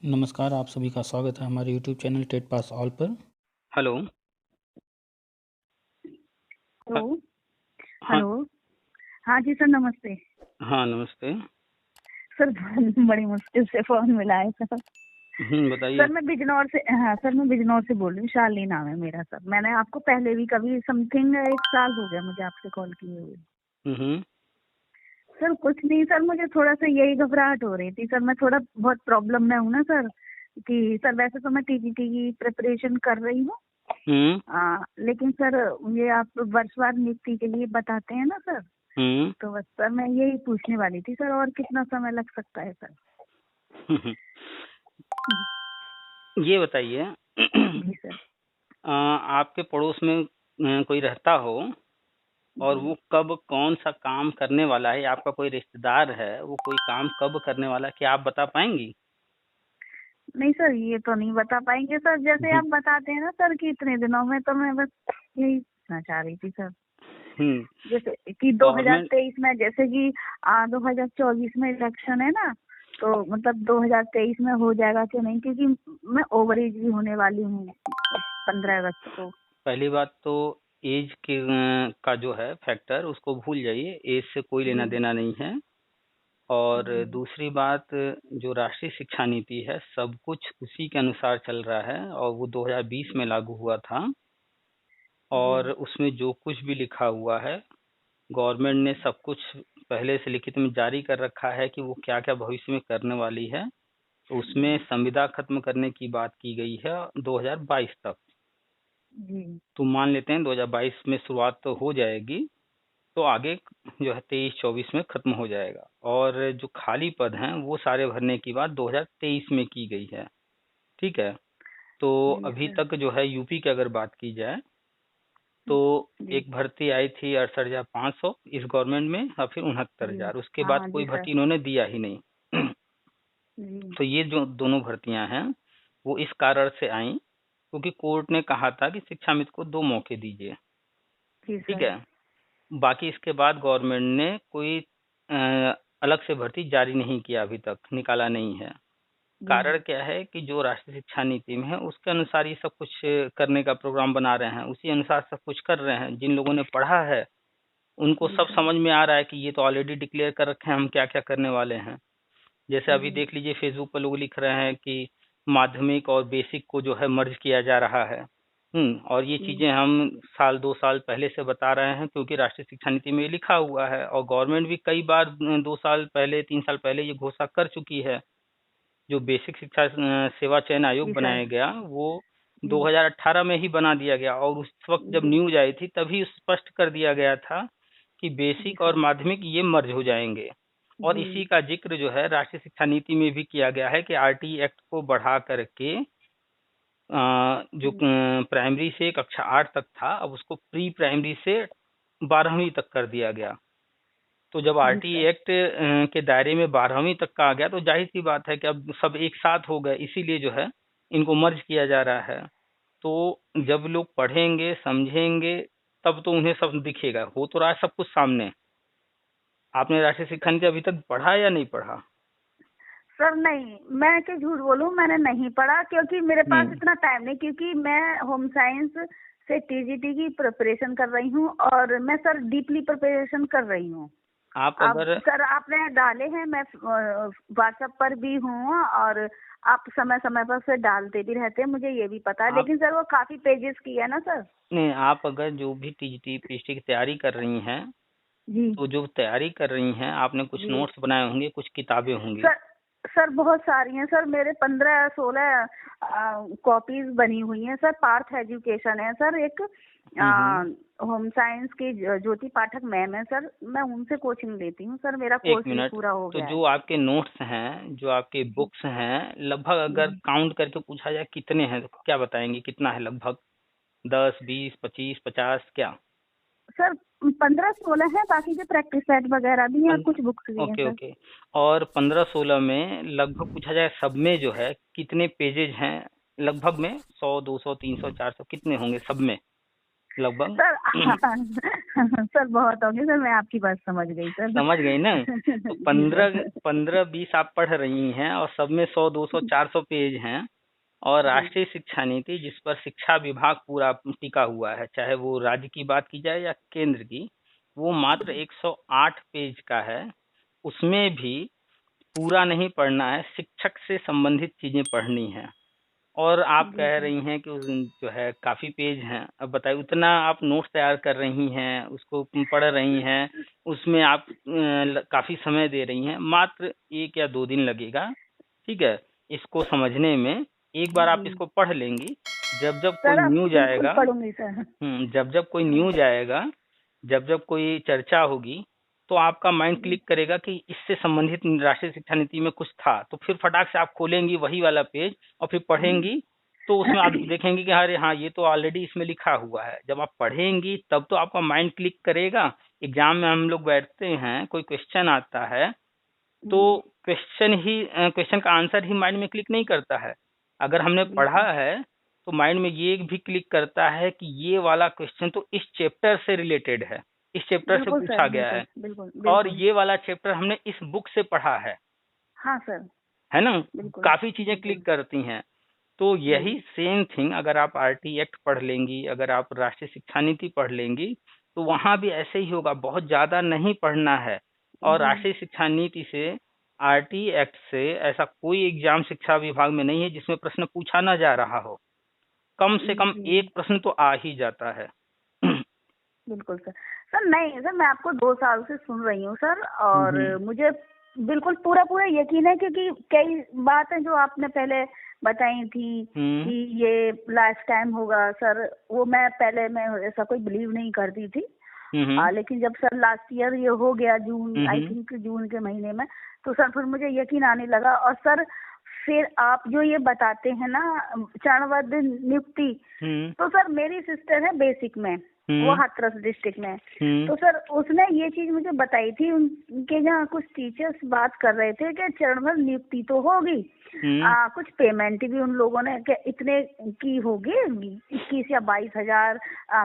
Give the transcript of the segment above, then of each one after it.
नमस्कार, आप सभी का स्वागत है हमारे YouTube channel TET pass all पर। हेलो। हेलो। हाँ। हेलो। हाँ जी सर, नमस्ते। हाँ, नमस्ते। सर बड़ी मुश्किल से फोन मिला है सर। बताइए। सर मैं बिजनौर से, हाँ सर मैं बिजनौर से बोल रही हूँ। शालिनी नाम है मेरा सर। मैंने आपको पहले भी कभी समथिंग 1 साल हो गया मुझे आपसे कॉल किए हुए। हम्म। सर कुछ नहीं सर, मुझे थोड़ा सा यही घबराहट हो रही थी सर। मैं थोड़ा बहुत प्रॉब्लम में हूँ ना सर, कि सर वैसे तो मैं टीजीटी की प्रिपरेशन कर रही हूँ। हम्म। लेकिन सर ये आप वर्षवार नियुक्ति के लिए बताते हैं ना सर, हम्म। तो बस सर मैं यही पूछने वाली थी सर, और कितना समय लग सकता है सर? ये बताइए। जी सर। आपके पड़ोस में कोई रहता हो और जी वो कब कौन सा काम करने वाला है, आपका कोई रिश्तेदार है वो कोई काम कब करने वाला है, क्या आप बता पाएंगी? नहीं सर, ये तो नहीं बता पाएंगे सर। जैसे हम्म। आप बताते हैं ना सर कि इतने दिनों में, तो मैं बस यही पूछना चाह रही थी सर। हम्म। जैसे कि गवर्नमेंट। 2023 में, जैसे कि 2024 में इलेक्शन है ना, तो मतलब 2023 में हो जाएगा कि नहीं, क्योंकि मैं ओवर एज भी होने वाली हूँ 15 अगस्त को। पहली बात तो एज के का जो है फैक्टर उसको भूल जाइए, एज से कोई लेना जी देना नहीं है। और जी दूसरी बात, जो राष्ट्रीय शिक्षा नीति है सब कुछ उसी के अनुसार चल रहा है और वो 2020 में लागू हुआ था। जी और उसमें जो कुछ भी लिखा हुआ है गवर्नमेंट ने सब कुछ पहले से लिखित में जारी कर रखा है कि वो क्या क्या भविष्य में करने वाली है। तो उसमें जी संविदा खत्म करने की बात की गई है 2022 तक। जी तो मान लेते हैं 2022 में शुरुआत तो हो जाएगी, तो आगे जो है 23-24 में खत्म हो जाएगा। और जो खाली पद हैं वो सारे भरने की बात 2023 में की गई है। ठीक है। तो जी अभी सर। तक जो है यूपी की अगर बात की जाए तो जी एक भर्ती आई थी 68,500 इस गवर्नमेंट में, और फिर उनहत्तर जी हजार उसके बाद हाँ जी कोई सर। भर्ती इन्होंने दिया ही नहीं। जी तो ये जो दोनों भर्तियां हैं वो इस कारण से आई क्योंकि कोर्ट ने कहा था कि शिक्षा मित्र को 2 मौके दीजिए। जी ठीक सर। है। बाकी इसके बाद गवर्नमेंट ने कोई अलग से भर्ती जारी नहीं किया, अभी तक निकाला नहीं है। जी कारण क्या है कि जो राष्ट्रीय शिक्षा नीति में है उसके अनुसार ये सब कुछ करने का प्रोग्राम बना रहे हैं, उसी अनुसार सब कुछ कर रहे हैं। जिन लोगों ने पढ़ा है उनको जी सब सर। समझ में आ रहा है कि ये तो ऑलरेडी डिक्लेयर कर रखे हैं हम क्या क्या करने वाले हैं। जैसे अभी जी देख लीजिए फेसबुक पर लोग लिख रहे हैं कि माध्यमिक और बेसिक को जो है मर्ज किया जा रहा है। और ये जी चीजें हम साल 2 साल पहले से बता रहे हैं क्योंकि राष्ट्रीय शिक्षा नीति में ये लिखा हुआ है और गवर्नमेंट भी कई बार 2 साल पहले 3 साल पहले ये घोषणा कर चुकी है। जो बेसिक शिक्षा सेवा चयन आयोग जी सर। बनाया गया वो जी 2018 में ही बना दिया गया और उस वक्त जब जी न्यूज आई थी तभी स्पष्ट कर दिया गया था कि जी बेसिक और सर। माध्यमिक ये मर्ज हो जाएंगे। और जी इसी का जिक्र जो है राष्ट्रीय शिक्षा नीति में भी किया गया है कि आरटी एक्ट को बढ़ा करके जो जी प्राइमरी से कक्षा 8 तक था अब उसको प्री प्राइमरी से 12वीं तक कर दिया गया। तो जब जी आरटी सर। एक्ट के दायरे में 12वीं तक का आ गया तो जाहिर सी बात है कि अब सब एक साथ हो गए, इसीलिए जो है इनको मर्ज किया जा रहा है। तो जब लोग पढ़ेंगे समझेंगे तब तो उन्हें सब दिखेगा, हो तो रहा है सब कुछ सामने। आपने राष्ट्रीय शिक्षा नीति अभी तक पढ़ा या नहीं पढ़ा? सर नहीं, मैं क्यों झूठ बोलूं, मैंने नहीं पढ़ा क्योंकि मेरे पास हम्म। इतना टाइम नहीं, क्योंकि मैं होम साइंस से टीजीटी की प्रिपरेशन कर रही हूं, और मैं सर डीपली प्रिपरेशन कर रही हूं। आप अब अगर सर आपने डाले हैं, मैं व्हाट्सएप पर भी हूँ, और आप समय समय पर फिर डालते भी रहते हैं, मुझे ये भी पता है। आप लेकिन सर वो काफी पेजेस की है ना सर। नहीं, आप अगर जो भी टीजीटी पीएचडी की तैयारी कर रही हैं जी तो जो तैयारी कर रही हैं आपने कुछ जी नोट्स बनाए होंगे, कुछ किताबें होंगी। सर। सर बहुत सारी हैं सर, मेरे 15-16 कॉपीज बनी हुई हैं सर। पार्थ एजुकेशन है सर एक, हम्म। होम साइंस की ज्योति पाठक मैम है सर, मैं उनसे कोचिंग लेती हूँ सर, मेरा एक कोर्स भी मिनट। पूरा हो तो गया है। जो आपके नोट्स हैं, जो आपके जी बुक्स हैं, लगभग अगर जी काउंट करके पूछा जाए कितने हैं, तो क्या बताएंगे कितना है लगभग? 10, 20, 25, 50 क्या? सर 15-16 है, बाकी के प्रैक्टिस सेट वगैरह भी हैं और पन, कुछ बुक्स भी हैं ओके सर। ओके। और 15-16 में लगभग पूछा जाए सब में जो है कितने पेजेज हैं? लगभग में 100, 200, 300, 400 कितने होंगे सब में? लगभग। सर बहुत हो गया सर, मैं आपकी बात समझ गई सर। समझ गई ना? तो 15-20 आप पढ़ रही हैं और सब में 100-200-400 पेज हैं। और राष्ट्रीय शिक्षा नीति जिस पर शिक्षा विभाग पूरा टिका हुआ है, चाहे वो राज्य की बात की जाए या केंद्र की, वो मात्र 108 पेज का है। उसमें भी पूरा नहीं पढ़ना है, शिक्षक से संबंधित चीजें पढ़नी है। और आप कह रही हैं कि जो है काफी पेज हैं। अब बताइए, उतना आप नोट्स तैयार कर रही हैं, उसको पढ़ रही हैं, उसमें आप काफी समय दे रही हैं। मात्र 1 या 2 दिन लगेगा, ठीक है, इसको समझने में। एक बार आप इसको पढ़ लेंगी, जब जब कोई न्यूज आएगा, पढ़ूंगी सर। जब जब कोई न्यूज आएगा, जब जब कोई चर्चा होगी, तो आपका माइंड क्लिक करेगा कि इससे संबंधित राष्ट्रीय शिक्षा नीति में कुछ था, तो फिर फटाक से आप खोलेंगी वही वाला पेज और फिर पढ़ेंगी। तो उसमें आप देखेंगे कि अरे हाँ, ये तो ऑलरेडी इसमें लिखा हुआ है। जब आप पढ़ेंगी तब तो आपका माइंड क्लिक करेगा। एग्जाम में हम लोग बैठते हैं, कोई क्वेश्चन आता है तो क्वेश्चन का आंसर ही माइंड में क्लिक नहीं करता है। अगर हमने पढ़ा है तो माइंड में ये भी क्लिक करता है कि ये वाला क्वेश्चन तो इस चैप्टर से रिलेटेड है, इस चैप्टर से पूछा गया है, और ये वाला चैप्टर हमने इस बुक से पढ़ा है। हाँ सर, है ना? काफी चीजें क्लिक करती हैं। तो यही सेम थिंग अगर आप आरटी एक्ट पढ़ लेंगी, अगर आप राष्ट्रीय शिक्षा नीति पढ़ लेंगी, तो वहां भी ऐसे ही होगा। बहुत ज्यादा नहीं पढ़ना है। और राष्ट्रीय शिक्षा नीति से, आरटी एक्ट से ऐसा कोई एग्जाम शिक्षा विभाग में नहीं है जिसमें प्रश्न पूछा ना जा रहा हो। कम से कम एक प्रश्न तो आ ही जाता है। बिल्कुल सर। सर नहीं सर, मैं आपको 2 साल से सुन रही हूँ सर, और मुझे बिल्कुल पूरा यकीन है, क्योंकि कई बातें जो आपने पहले बताई थी कि ये लास्ट टाइम होगा सर, वो मैं ऐसा कोई बिलीव नहीं करती थी। लेकिन जब सर लास्ट ईयर ये हो गया, जून, आई थिंक जून के महीने में, तो सर फिर मुझे यकीन आने लगा। और सर फिर आप जो ये बताते हैं ना चरणबद्ध नियुक्ति, तो सर मेरी सिस्टर है बेसिक में, वो हाथरस डिस्ट्रिक्ट में, तो सर उसने ये चीज मुझे बताई थी। उनके यहाँ कुछ टीचर्स बात कर रहे थे कि चरणबद्ध नियुक्ति तो होगी, कुछ पेमेंट भी उन लोगों ने कि इतने की होगी, 21 या 22 हजार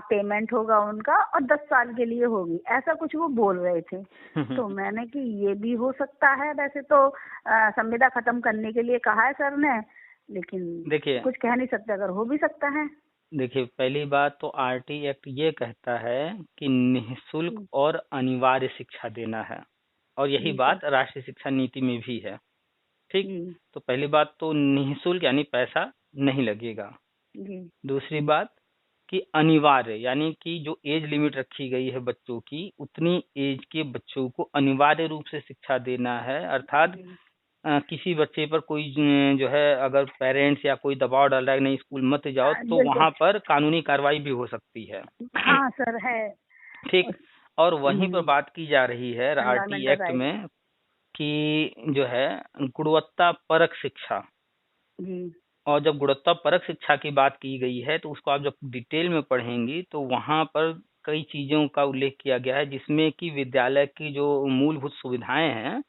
पेमेंट होगा उनका, और 10 साल के लिए होगी, ऐसा कुछ वो बोल रहे थे। तो मैंने कि ये भी हो सकता है। वैसे तो संविदा खत्म करने के लिए कहा है सर ने, लेकिन देखिए कुछ कह नहीं सकते, अगर हो भी सकता है। देखिए, पहली बात तो आरटी एक्ट ये कहता है कि निःशुल्क और अनिवार्य शिक्षा देना है, और यही बात राष्ट्रीय शिक्षा नीति में भी है। ठीक, तो पहली बात तो निःशुल्क यानी पैसा नहीं लगेगा। दूसरी बात कि अनिवार्य यानी कि जो एज लिमिट रखी गई है बच्चों की, उतनी एज के बच्चों को अनिवार्य रूप से शिक्षा देना है। अर्थात किसी बच्चे पर कोई जो है अगर पेरेंट्स या कोई दबाव डाल रहा है नहीं स्कूल मत जाओ, तो वहां पर कानूनी कार्रवाई भी हो सकती है। हाँ सर है। ठीक, और वहीं पर बात की जा रही है आरटी एक्ट में कि जो है गुणवत्ता परक शिक्षा, और जब गुणवत्ता परक शिक्षा की बात की गई है तो उसको आप जब डिटेल में पढ़ेंगी तो वहां पर कई चीजों का उल्लेख किया गया है, जिसमें कि विद्यालय की जो मूलभूत सुविधाएं हैं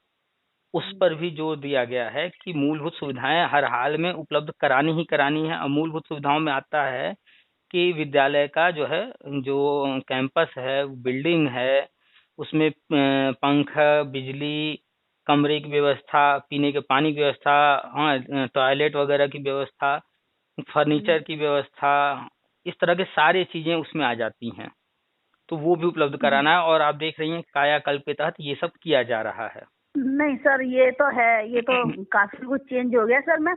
उस पर भी जोर दिया गया है कि मूलभूत सुविधाएं हर हाल में उपलब्ध करानी ही करानी है। और मूलभूत सुविधाओं में आता है कि विद्यालय का जो है जो कैंपस है, बिल्डिंग है, उसमें पंखा, बिजली, कमरे की व्यवस्था, पीने के पानी की व्यवस्था, हाँ टॉयलेट वगैरह की व्यवस्था, फर्नीचर की व्यवस्था, इस तरह के सारी चीजें उसमें आ जाती हैं। तो वो भी उपलब्ध कराना है, और आप देख रही हैं कायाकल्प के तहत ये सब किया जा रहा है। नहीं सर, ये तो है, ये तो काफी कुछ चेंज हो गया सर। मैं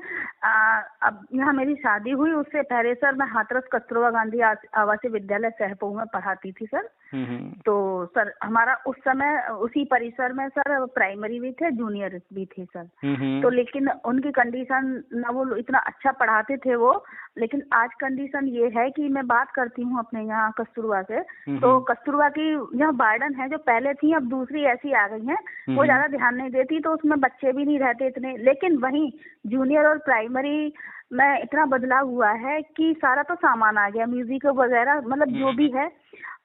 अब यहाँ मेरी शादी हुई, उससे पहले सर मैं हाथरस कस्तूरबा गांधी आवासीय विद्यालय सहपऊ में पढ़ाती थी सर। तो सर हमारा उस समय उसी परिसर में सर प्राइमरी भी थे, जूनियर भी थे सर। तो लेकिन उनकी कंडीशन ना, वो इतना अच्छा पढ़ाते थे वो, लेकिन आज कंडीशन ये है कि मैं बात करती हूँ अपने यहाँ कस्तूरबा से, तो कस्तूरबा की यहाँ वार्डन है जो पहले थी, अब दूसरी ऐसी आ गई है, वो ज्यादा ध्यान नहीं देती, तो उसमें बच्चे भी नहीं रहते इतने। लेकिन वहीं जूनियर और प्राइमरी में इतना बदलाव हुआ है कि सारा तो सामान आ गया, म्यूजिक वगैरह, मतलब जो भी है।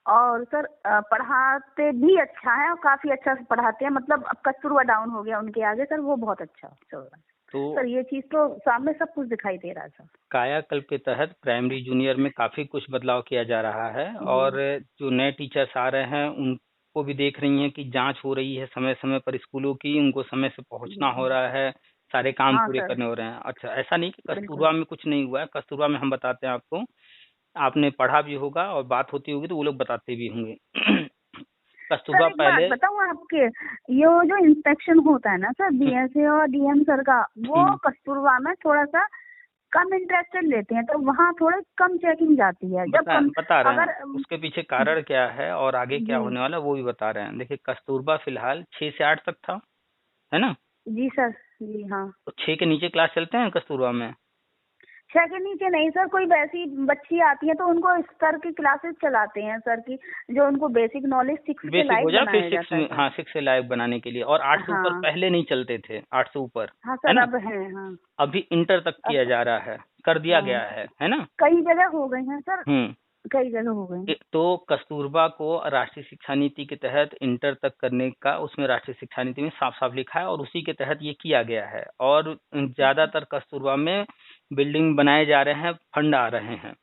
और सर पढ़ाते भी अच्छा है और काफी अच्छा से पढ़ाते हैं, मतलब अब कस्तूरबा डाउन हो गया उनके आगे सर, वो बहुत अच्छा चल रहा है। तो सर ये चीज तो सामने सब कुछ दिखाई दे रहा है सर। कायाकल्प के तहत प्राइमरी जूनियर में काफी कुछ बदलाव किया जा रहा है, और जो नए टीचर्स आ रहे हैं उनको भी देख रही हैं कि जांच हो रही है समय समय पर स्कूलों की, उनको समय से पहुंचना हो रहा है, सारे काम हाँ पूरे सर, करने हो रहे हैं। अच्छा, ऐसा नहीं कि बिल्कुल। कस्तूरबा में कुछ नहीं हुआ है। कस्तूरबा में हम बताते हैं आपको, आपने पढ़ा भी होगा और बात होती होगी तो वो लोग बताते भी होंगे। सर कस्तूरबा एक बात पहले बताऊं आपके, ये जो इंस्पेक्शन होता है ना सर बीएसए और डीएम सर का, वो कस्तूरबा में थोड़ा सा कम इंटरेस्टेड लेते हैं, तो वहाँ थोड़े कम चेकिंग जाती है। जब बता रहे अगर हैं उसके पीछे कारण क्या है और आगे क्या जी होने वाला वो भी बता रहे हैं। देखिए, कस्तूरबा फिलहाल 6 से 8 तक था, है ना? जी सर, जी हाँ। तो 6 के नीचे क्लास चलते हैं कस्तूरबा में? 6 के नीचे नहीं सर, कोई वैसी बच्ची आती है तो उनको इस स्तर की क्लासेस चलाते हैं सर की, जो उनको बेसिक नॉलेज 6 के बेसिक हो लायक जाए फिर बनाया 6 जाता है में, सर। हाँ 6 से लायक बनाने के लिए। और 8 से ऊपर हाँ पहले नहीं चलते थे, 8 से ऊपर, हाँ है सर, ना? अब है हाँ। अभी इंटर तक किया अब जा रहा है, कर दिया हाँ, गया है ना? कई जगह हो गए हैं सर, हम्म। कई जगह हो गए हैं। तो कस्तूरबा को राष्ट्रीय शिक्षा नीति के तहत इंटर तक करने का उसमें राष्ट्रीय शिक्षा नीति में साफ साफ लिखा है, और उसी के तहत ये किया गया है। और ज्यादातर कस्तूरबा में बिल्डिंग बनाए जा रहे हैं, फंड आ रहे हैं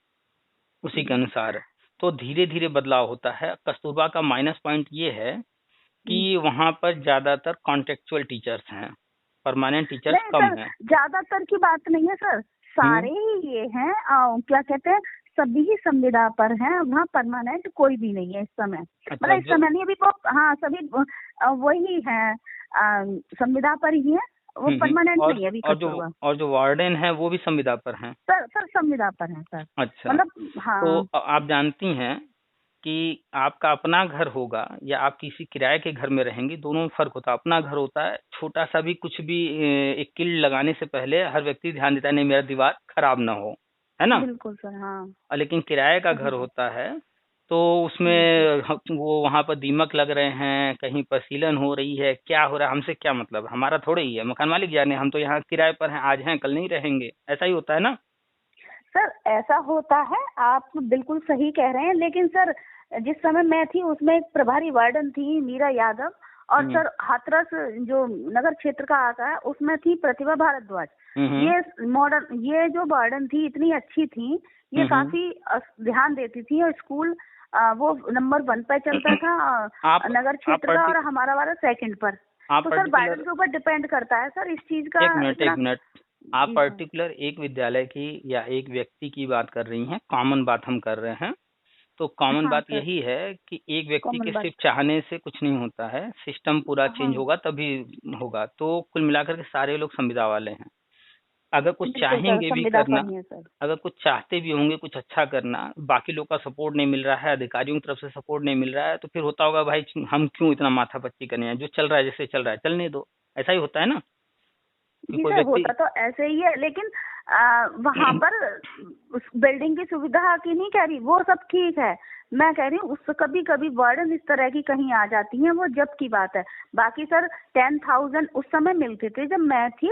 उसी के अनुसार। तो धीरे धीरे बदलाव होता है। कस्तूरबा का माइनस पॉइंट ये है कि वहां पर ज्यादातर कॉन्ट्रेक्चुअल टीचर्स हैं, परमानेंट टीचर्स नहीं कम सर, हैं। ज्यादातर की बात नहीं है सर, सारे ही ये हैं, क्या कहते हैं, सभी ही संविदा पर हैं, वहाँ परमानेंट कोई भी नहीं है इस समय। अच्छा, मतलब इस समय नहीं, अभी वो हाँ सभी वही है, संविदा पर ही है, वो परमानेंट नहीं है अभी कस्तूरबा। और जो वार्डन है वो भी संविदा पर हैं। सर संविदा पर है सर। अच्छा, मतलब तो हाँ। आप जानती हैं कि आपका अपना घर होगा या आप किसी किराए के घर में रहेंगी, दोनों में फर्क होता है। अपना घर होता है, छोटा सा भी कुछ भी एक कील लगाने से पहले हर व्यक्ति ध्यान देता है नहीं मेरा दीवार खराब ना हो, है ना? बिल्कुल सर हाँ। लेकिन किराए का घर जी होता है तो उसमें वो वहां पर दीमक लग रहे हैं, कहीं पर सीलन हो रही है, क्या हो रहा है, हमसे क्या मतलब, हमारा थोड़े ही है, मकान मालिक जाने, हम तो यहाँ किराए पर हैं, आज हैं कल नहीं रहेंगे, ऐसा ही होता है ना? सर, ऐसा होता है, आप बिल्कुल सही कह रहे हैं, लेकिन सर जिस समय मैं थी उसमें एक प्रभारी वार्डन थी मीरा यादव, और सर हाथरस जो नगर क्षेत्र का आता है उसमें थी प्रतिभा भारद्वाज। ये मॉडर्न, ये जो वार्डन थी इतनी अच्छी थी, ये काफी ध्यान देती थी, और स्कूल वो नंबर 1 पे चलता था नगर क्षेत्र का, और हमारा वाला 2nd पर। तो सर वार्डन के ऊपर डिपेंड करता है सर इस चीज का। एक मिनट, आप पर्टिकुलर एक विद्यालय की या एक व्यक्ति की बात कर रही हैं, कॉमन बात हम कर रहे हैं। तो कॉमन हाँ बात सर, यही है कि एक व्यक्ति कॉमन के बात। सिर्फ चाहने से कुछ नहीं होता है, सिस्टम पूरा चेंज हाँ होगा तभी होगा। तो कुल मिलाकर के सारे लोग संविदा वाले हैं। अगर कुछ बिल्कुल सर, चाहेंगे भी संविदा करना, पर ही है सर। अगर कुछ चाहते भी होंगे कुछ अच्छा करना, बाकी लोग का सपोर्ट नहीं मिल रहा है, अधिकारियों की तरफ से सपोर्ट नहीं मिल रहा है, तो फिर होता होगा भाई हम क्यों इतना माथापच्ची करने हैं, जो चल रहा है जैसे चल रहा है चलने दो। ऐसा ही होता है ना? जी कोई सर, व्यक्ति होता तो ऐसे ही है, लेकिन वहाँ पर उस बिल्डिंग की सुविधा की नहीं कह रही, वो सब ठीक है। मैं कह रही हूँ उस कभी कभी वार्डन इस तरह की कहीं आ जाती हैं, वो जब की बात है। बाकी सर 10,000 उस समय मिलते थे जब मैं थी,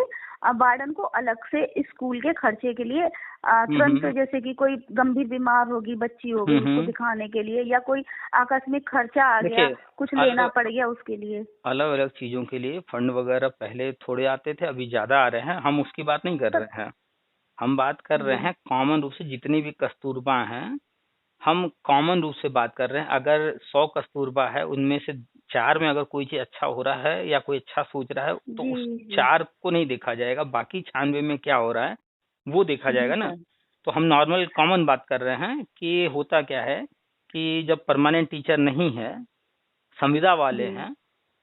वार्डन को अलग से स्कूल के खर्चे के लिए तुरंत, जैसे कि कोई गंभीर बीमार होगी, बच्ची हो गई, उसको दिखाने के लिए, या कोई आकस्मिक खर्चा आ गया, कुछ लेना पड़ गया उसके लिए। अलग अलग चीजों के लिए फंड वगैरह पहले थोड़े आते थे, अभी ज्यादा आ रहे हैं, हम उसकी बात नहीं कर रहे हैं। हम बात कर रहे हैं कॉमन रूप से जितनी भी कस्तूरबा हैं, हम कॉमन रूप से बात कर रहे हैं। अगर 100 कस्तूरबा है, उनमें से 4 में अगर कोई चीज अच्छा हो रहा है या कोई अच्छा सोच रहा है, तो उस जी 4 को नहीं देखा जाएगा, बाकी 96 में क्या हो रहा है वो देखा जी जाएगा ना। सर। तो हम नॉर्मल कॉमन बात कर रहे हैं कि होता क्या है कि जब परमानेंट टीचर नहीं है, संविदा वाले जी हैं,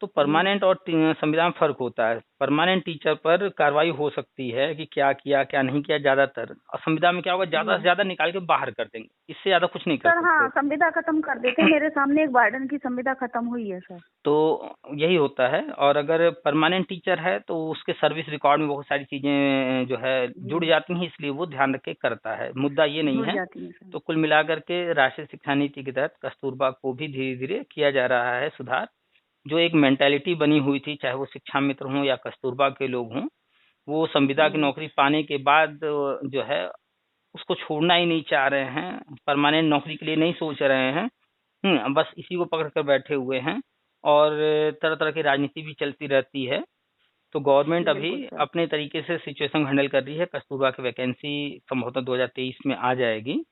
तो जी परमानेंट और संविदा में फर्क होता है। परमानेंट टीचर पर कार्रवाई हो सकती है कि क्या किया क्या नहीं किया ज्यादातर, और संविदा में क्या होगा, ज्यादा से जी ज्यादा निकाल के बाहर कर देंगे, इससे ज्यादा कुछ नहीं कर सर, हाँ सकते। संविदा खत्म कर देते हैं, मेरे सामने एक वार्डन की संविदा खत्म हुई है सर। तो यही होता है। और अगर परमानेंट टीचर है तो उसके सर्विस रिकॉर्ड में बहुत सारी चीजें जो है जुड़ जी, जाती हैं, इसलिए वो ध्यान रख के करता है, मुद्दा ये नहीं जुड़ है। जाती है सर। तो कुल मिलाकर के राष्ट्रीय शिक्षा नीति के तहत कस्तूरबा को भी धीरे धीरे किया जा रहा है सुधार। जो एक मेंटेलिटी बनी हुई थी, चाहे वो शिक्षा मित्र हों या कस्तूरबा के लोग हों, वो संविदा की नौकरी पाने के बाद जो है उसको छोड़ना ही नहीं चाह रहे हैं, परमानेंट नौकरी के लिए नहीं सोच रहे हैं। बस इसी को पकड़ कर बैठे हुए हैं, और तरह तरह की राजनीति भी चलती रहती है। तो गवर्नमेंट अभी बिल्कुल सर। अपने तरीके से सिचुएशन हैंडल कर रही है। कस्तूरबा की वैकेंसी संभवतः 2023 में आ जाएगी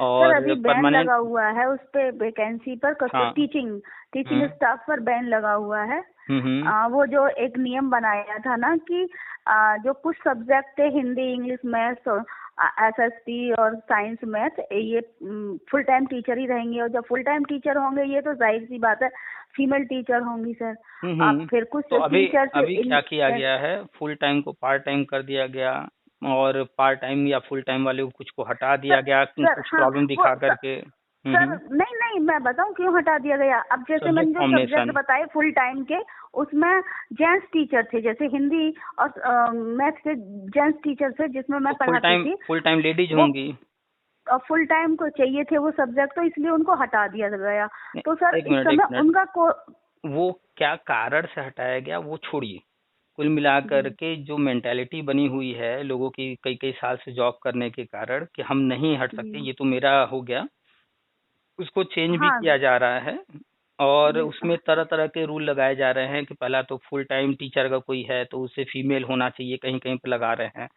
सर अभी और बैन परमानेंट। लगा हुआ है उस पे वैकेंसी पर, हाँ। टीचिंग टीचिंग हम्म स्टाफ पर बैन लगा हुआ है। हम्म वो जो एक नियम बनाया था ना कि जो कुछ सब्जेक्ट है, हिंदी, इंग्लिश, मैथ्स और एसएसटी और साइंस मैथ, ये फुल टाइम टीचर ही रहेंगे। और जब फुल टाइम टीचर होंगे, ये तो जाहिर सी बात है फीमेल टीचर होंगी सर। आप फिर कुछ तो अभी टीचर्स अभी क्या किया गया है, फुल टाइम को पार्ट टाइम कर दिया गया और पार्ट टाइम या फुल टाइम वाले को कुछ को हटा दिया सर गया सर कुछ हाँ प्रॉब्लम वो दिखा करके। सर नहीं नहीं, मैं बताऊं क्यों हटा दिया गया। अब जैसे मैंने सब्जेक्ट जो सब्जेक्ट कॉम्बिनेशन। बताए फुल टाइम के, उसमें जेंट्स टीचर थे, जैसे हिंदी और मैथ के जेंट्स टीचर थे जिसमें मैं तो पढ़ाती थी। फुल टाइम लेडीज वो होंगी। फुल टाइम को चाहिए थे वो सब्जेक्ट, तो इसलिए उनको हटा दिया गया। तो सर एक इस मिनट एक समय मिनट, उनका वो क्या कारण से हटाया गया वो छोड़िए। कुल मिलाकर जी के जो मेंटेलिटी बनी हुई है लोगों की कई कई साल से जॉब करने के कारण कि हम नहीं हट सकते, जी ये तो मेरा हो गया, उसको चेंज भी हाँ किया जा रहा है। और बिल उसमें तरह तरह के रूल लगाए जा रहे हैं कि पहला तो फुल टाइम टीचर का कोई है तो उसे फीमेल होना चाहिए, कहीं कहीं पर लगा रहे हैं,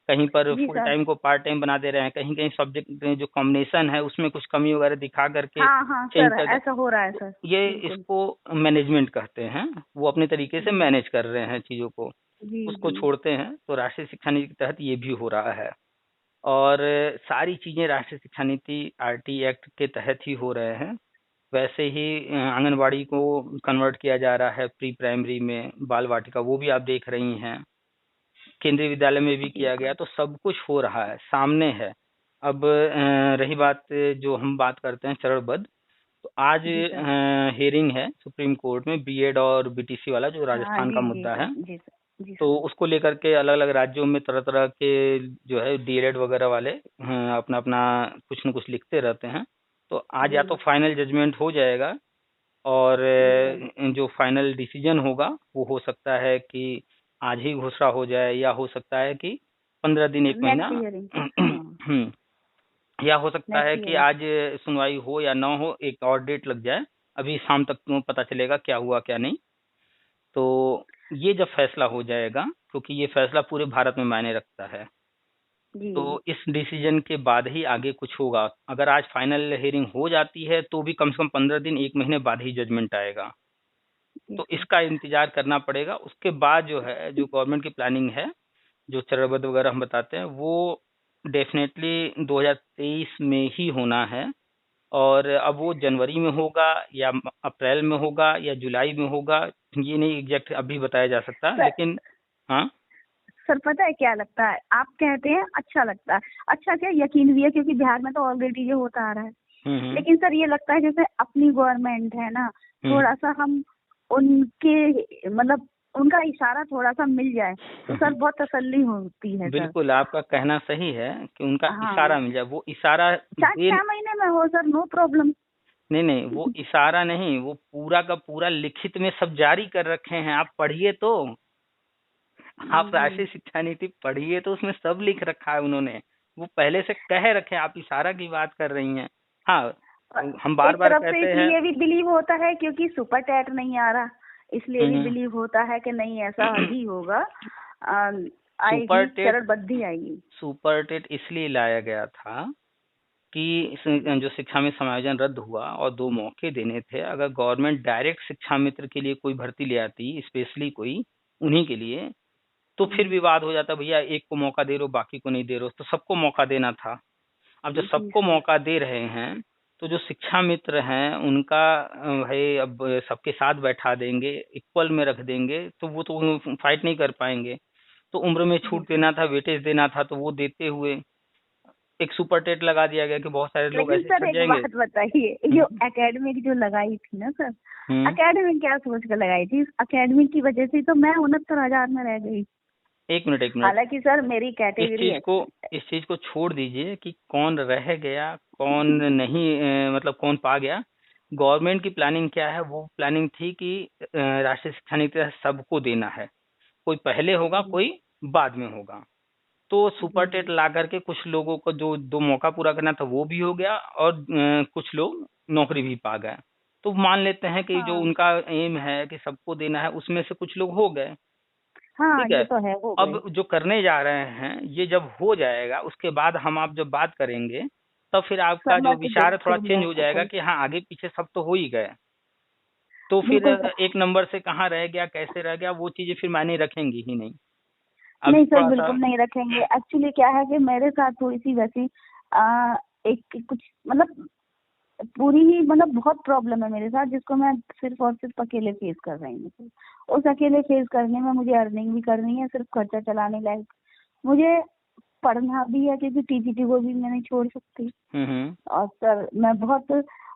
कहीं पर जी फुल सर। टाइम को पार्ट टाइम बना दे रहे हैं, कहीं कहीं सब्जेक्ट जो कॉम्बिनेशन है उसमें कुछ कमी वगैरह दिखा करके हाँ हाँ चेंज सर, कर दे। ऐसा हो रहा है तो सर। ये बिल्कुल। इसको मैनेजमेंट कहते हैं, वो अपने तरीके से जी मैनेज कर रहे हैं चीज़ों को, जी उसको जी छोड़ते हैं। तो राष्ट्रीय शिक्षा नीति के तहत ये भी हो रहा है और सारी चीज़ें राष्ट्रीय शिक्षा नीति आरटी एक्ट के तहत ही हो रहे हैं। वैसे ही आंगनबाड़ी को कन्वर्ट किया जा रहा है प्री प्राइमरी में, बाल वाटिका वो भी आप देख रही हैं, केंद्रीय विद्यालय में भी जी किया गया, सर। तो सब कुछ हो रहा है, सामने है। अब रही बात जो हम बात करते हैं चरणबद्ध, तो आज जी सर। हियरिंग है सुप्रीम कोर्ट में बीएड और बीटीसी वाला जो हाँ राजस्थान का जी जी मुद्दा जी है। जी सर। जी तो सर। उसको लेकर के अलग अलग राज्यों में तरह तरह के जो है डीएलएड वगैरह वाले अपना अपना कुछ न कुछ लिखते रहते हैं। तो आज या जी तो फाइनल जजमेंट हो जाएगा और जी सर। जो फाइनल डिसीजन होगा वो हो सकता है कि आज ही घोषणा हो जाए या हो सकता है कि 15 दिन एक महीना नेक्स्ट ईयरिंग। हाँ। या हो सकता है नेक्स्ट कि ईयरिंग। आज सुनवाई हो या ना हो, एक और डेट लग जाए। अभी शाम तक तो पता चलेगा क्या हुआ क्या नहीं। तो ये जब फैसला हो जाएगा, क्योंकि ये फैसला पूरे भारत में मायने रखता है, जी तो इस डिसीजन के बाद ही आगे कुछ होगा। अगर आज फाइनल हियरिंग हो जाती है तो भी कम से कम 15 दिन एक महीने बाद ही जजमेंट आएगा। जी तो सर। इसका इंतजार करना पड़ेगा। उसके बाद जो है जो गवर्नमेंट की प्लानिंग है, जो चरणबद्ध वगैरह हम बताते हैं, वो डेफिनेटली 2023 में ही होना है। और अब वो जनवरी में होगा या अप्रैल में होगा या जुलाई में होगा, ये नहीं एग्जैक्ट अभी बताया जा सकता, सर लेकिन हाँ। सर पता है क्या लगता है, आप कहते हैं अच्छा लगता है, अच्छा क्या यकीन भी है क्योंकि बिहार में तो ऑलरेडी ये होता आ रहा है। हम्म लेकिन सर ये लगता है जैसे अपनी गवर्नमेंट है ना, थोड़ा हम्म सा हम उनके मतलब उनका इशारा थोड़ा सा मिल जाए तो सर बहुत तसल्ली होती है सर। बिल्कुल आपका कहना सही है कि उनका हाँ, इशारा मिल जाए, वो इशारा चाहे दे। 6 महीने में हो सर, नो प्रॉब्लम। नहीं नहीं, वो इशारा नहीं, वो पूरा का पूरा लिखित में सब जारी कर रखे हैं, आप पढ़िए तो। आप जी। राष्ट्रीय शिक्षा नीति पढ़िए तो उसमें सब लिख रखा है उन्होंने, वो पहले से कह रखे हैं। आप इशारा की बात कर रही हैं। हाँ, और हम बार एक बार तरफ से कहते हैं। इसलिए भी बिलीव होता है क्योंकि सुपर टैट नहीं आ रहा, इसलिए भी हम्म, बिलीव होता है कि नहीं ऐसा ही होगा। सुपर आएगी, टेट, चरणबद्ध ही आएगी। सुपर टेट इसलिए लाया गया था कि जो शिक्षा में समायोजन रद्द हुआ और दो मौके देने थे, अगर गवर्नमेंट डायरेक्ट शिक्षा मित्र के लिए कोई भर्ती ले आती, स्पेशली कोई उन्हीं के लिए, तो फिर जी विवाद हो जाता, भैया एक को मौका दे रहे हो बाकी को नहीं दे रहे हो, तो सबको मौका देना था। अब जब जी सबको सर। मौका दे रहे हैं तो जो शिक्षा मित्र हैं उनका भाई अब सबके साथ बैठा देंगे, इक्वल में रख देंगे, तो वो तो फाइट नहीं कर पाएंगे। तो उम्र में जी छूट सर। देना था, वेटेज देना था, तो वो देते हुए एक सुपर टेट लगा दिया गया कि बहुत सारे लोग लेकिन ऐसे सर छट एक जाएंगे। बात बताइए, ये हम्म एकेडमिक जो लगाई थी ना सर, हम्म। एकेडमिक क्या सोच कर लगाई थी? एकेडमिक की वजह से तो मैं 69,000 में रह गई। एक मिनट एक मिनट, हालांकि सर मेरी इस कैटेगरी चीज है। को इस चीज को छोड़ दीजिए कि कौन रह गया कौन नहीं, मतलब कौन पा गया। गवर्नमेंट की प्लानिंग क्या है, वो प्लानिंग थी कि राष्ट्रीय शिक्षा नीति सबको देना है, कोई पहले होगा जी कोई बाद में होगा। तो सुपर जी टेट जी। ला करके कुछ लोगों को जो दो मौका पूरा करना था वो भी हो गया और कुछ लोग नौकरी भी पा गए। तो मान लेते हैं कि जो हाँ उनका एम है कि सबको देना है, उसमें से कुछ लोग हो गए। हाँ ठीक है। ये तो है, हो गए। अब जो करने जा रहे हैं ये जब हो जाएगा उसके बाद हम आप जब बात करेंगे तब फिर आपका सर मैं जो तो विचार है थोड़ा बिल्कुल, चेंज मैं हो जाएगा बिल्कुल कि हाँ आगे पीछे सब तो हो ही गए। तो फिर बिल्कुल सर। एक नंबर से कहाँ रह गया कैसे रह गया वो चीजें फिर मायने रखेंगी ही नहीं। अभी नहीं सर, थोड़ा सा। बिल्कुल नहीं रखेंगे। एक्चुअली क्या है कि मेरे साथ थोड़ी सी वैसी एक कुछ मतलब पूरी ही मतलब बहुत प्रॉब्लम है मेरे साथ, जिसको मैं सिर्फ और सिर्फ अकेले फेस कर रही हूँ। उस अकेले फेस करने में मुझे अर्निंग भी करनी है, सिर्फ खर्चा चलाने लायक मुझे पढ़ना भी है, क्योंकि टीजीटी को भी मैं नहीं छोड़ सकती। हम्म। और सर मैं बहुत,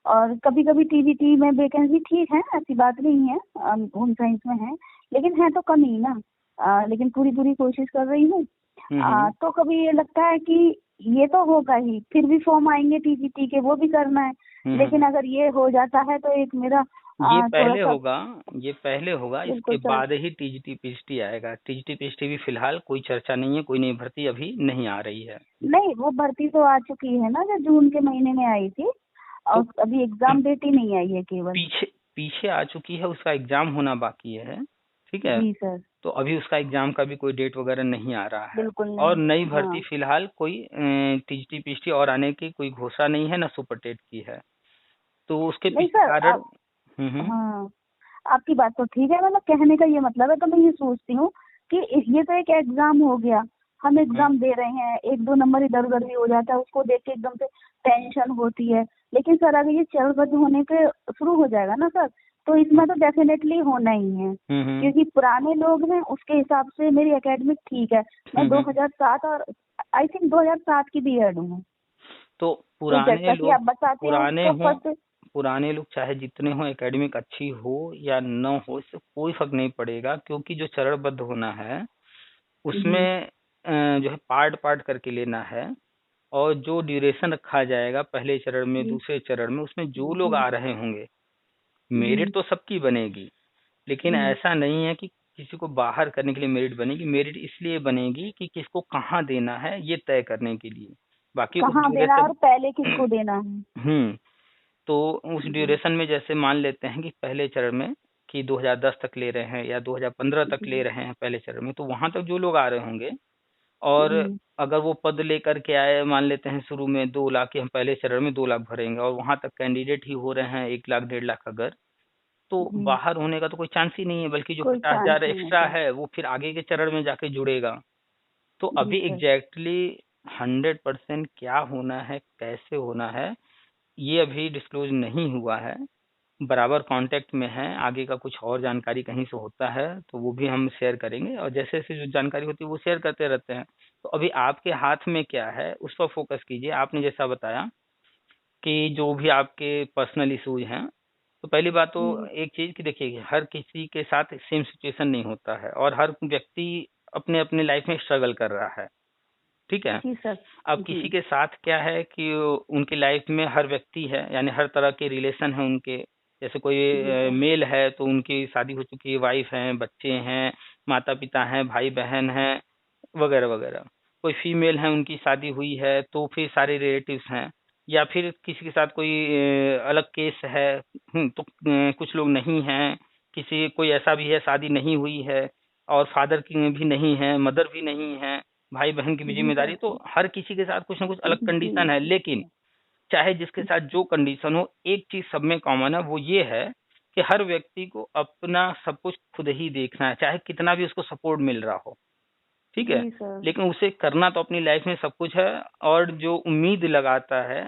और कभी कभी टीजीटी में वैकेंसी ठीक है, ऐसी बात नहीं है, होम साइंस में है, लेकिन है तो कम ही ना। लेकिन पूरी पूरी कोशिश कर रही हूँ। हम्म। तो कभी ये लगता है कि ये तो होगा ही, फिर भी फॉर्म आएंगे टीजीटी के, वो भी करना है। लेकिन हम्म। अगर ये हो जाता है तो एक मेरा ये थोड़ा पहले सा। होगा। ये पहले होगा इसके बिल्कुल सर। बाद ही टीजीटी पीएचटी आएगा। टीजीटी पीएचटी भी फिलहाल कोई चर्चा नहीं है, कोई नई भर्ती अभी नहीं आ रही है। नहीं, वो भर्ती तो आ चुकी है ना, जो जून के महीने में आई थी, तो और अभी एग्जाम डेट ही नहीं आई है केवल। पीछे पीछे आ चुकी है, उसका एग्जाम होना बाकी है। ठीक है। जी सर। तो अभी उसका एग्जाम का भी कोई डेट वगैरह नहीं आ रहा है। बिल्कुल और नहीं। नई भर्ती हाँ। फिलहाल कोई टीजीटी पीएचटी और आने की कोई घोषणा नहीं है, ना सुपर टेट की है। तो उसके नहीं पीछे सर कारण। आप, हाँ आपकी बात तो ठीक है, मतलब कहने का ये मतलब है, तो मैं ये सोचती हूँ कि ये तो एक एग्जाम हो गया, हम हम्म। एग्जाम दे रहे हैं, एक दो नंबर इधर उधर भी हो जाता है, उसको देख के एकदम से टेंशन होती है। लेकिन सर अगर ये चरणबद्ध होने के शुरू हो जाएगा ना सर, तो इसमें तो डेफिनेटली होना ही है। हम्म। क्योंकि पुराने लोग हैं, उसके हिसाब से मेरी एकेडमिक ठीक है। मैं हम्म। 2007 और आई थिंक 2007 की बीएड हूँ। तो तो पुराने जैसा कि लोग आप बताते हैं पुराने उसका हों, फर्स्ट। पुराने लोग चाहे जितने हों, एकेडमिक अच्छी हो या न हो इससे कोई फर्क नहीं पड़ेगा, क्योंकि जो चरणबद्ध होना है जी। उसमें जो है पार्ट पार्ट करके लेना है। और जो ड्यूरेशन रखा जाएगा पहले चरण में जी। दूसरे चरण में, उसमें जो लोग जी। आ रहे होंगे मेरिट जी। तो सबकी बनेगी। लेकिन जी। ऐसा नहीं है कि किसी को बाहर करने के लिए मेरिट बनेगी। मेरिट इसलिए बनेगी कि किसको कहाँ देना है ये तय करने के लिए। बाकी उस कहाँ देना है और ड्यूरेशन। पहले किसको देना है। तो उस जी। ड्यूरेशन में जैसे मान लेते हैं कि पहले चरण में कि 2010 तक ले रहे हैं या 2015 तक ले जी। रहे हैं पहले चरण में, तो वहां तक जो लोग आ रहे होंगे और जी। अगर वो पद लेकर के आए, मान लेते हैं शुरू में 2 लाख की, हम पहले चरण में 2 लाख भरेंगे और वहां तक कैंडिडेट ही हो रहे हैं 1 लाख 1.5 लाख, अगर तो जी। बाहर होने का तो कोई चांस ही नहीं है, बल्कि जो कोई पचास चांस हजार नहीं है एक्स्ट्रा सर। है वो फिर आगे के चरण में जाके जुड़ेगा। तो जी अभी सर। एग्जैक्टली 100% क्या होना है कैसे होना है ये अभी डिस्क्लोज नहीं हुआ है। बराबर कांटेक्ट में है, आगे का कुछ और जानकारी कहीं से होता है तो वो भी हम शेयर करेंगे, और जैसे जैसे जो जानकारी होती है वो शेयर करते रहते हैं। तो अभी आपके हाथ में क्या है उस पर फोकस कीजिए। आपने जैसा बताया कि जो भी आपके पर्सनल इश्यूज हैं, तो पहली बात तो जी। एक चीज कि देखिए हर किसी के साथ सेम सिचुएशन नहीं होता है, और हर व्यक्ति अपने अपने लाइफ में स्ट्रगल कर रहा है। ठीक है। जी सर। अब जी। किसी के साथ क्या है कि उनकी लाइफ में हर व्यक्ति है, यानी हर तरह के रिलेशन है उनके। जैसे कोई जी सर। मेल है तो उनकी शादी हो चुकी है, वाइफ है, बच्चे हैं, माता पिता हैं, भाई बहन हैं, वगैरह वगैरह। कोई फीमेल है उनकी शादी हुई है तो फिर सारे रिलेटिव्स हैं। या फिर किसी के साथ कोई अलग केस है, तो कुछ लोग नहीं हैं। किसी कोई ऐसा भी है शादी नहीं हुई है और फादर की भी नहीं है, मदर भी नहीं है, भाई बहन की भी जी सर। जिम्मेदारी। तो हर किसी के साथ कुछ ना कुछ अलग जी। कंडीशन है, लेकिन चाहे जिसके साथ जो कंडीशन हो, एक चीज सब में कॉमन है, वो ये है कि हर व्यक्ति को अपना सब कुछ खुद ही देखना है, चाहे कितना भी उसको सपोर्ट मिल रहा हो। ठीक है। जी सर। लेकिन उसे करना तो अपनी लाइफ में सब कुछ है। और जो उम्मीद लगाता है,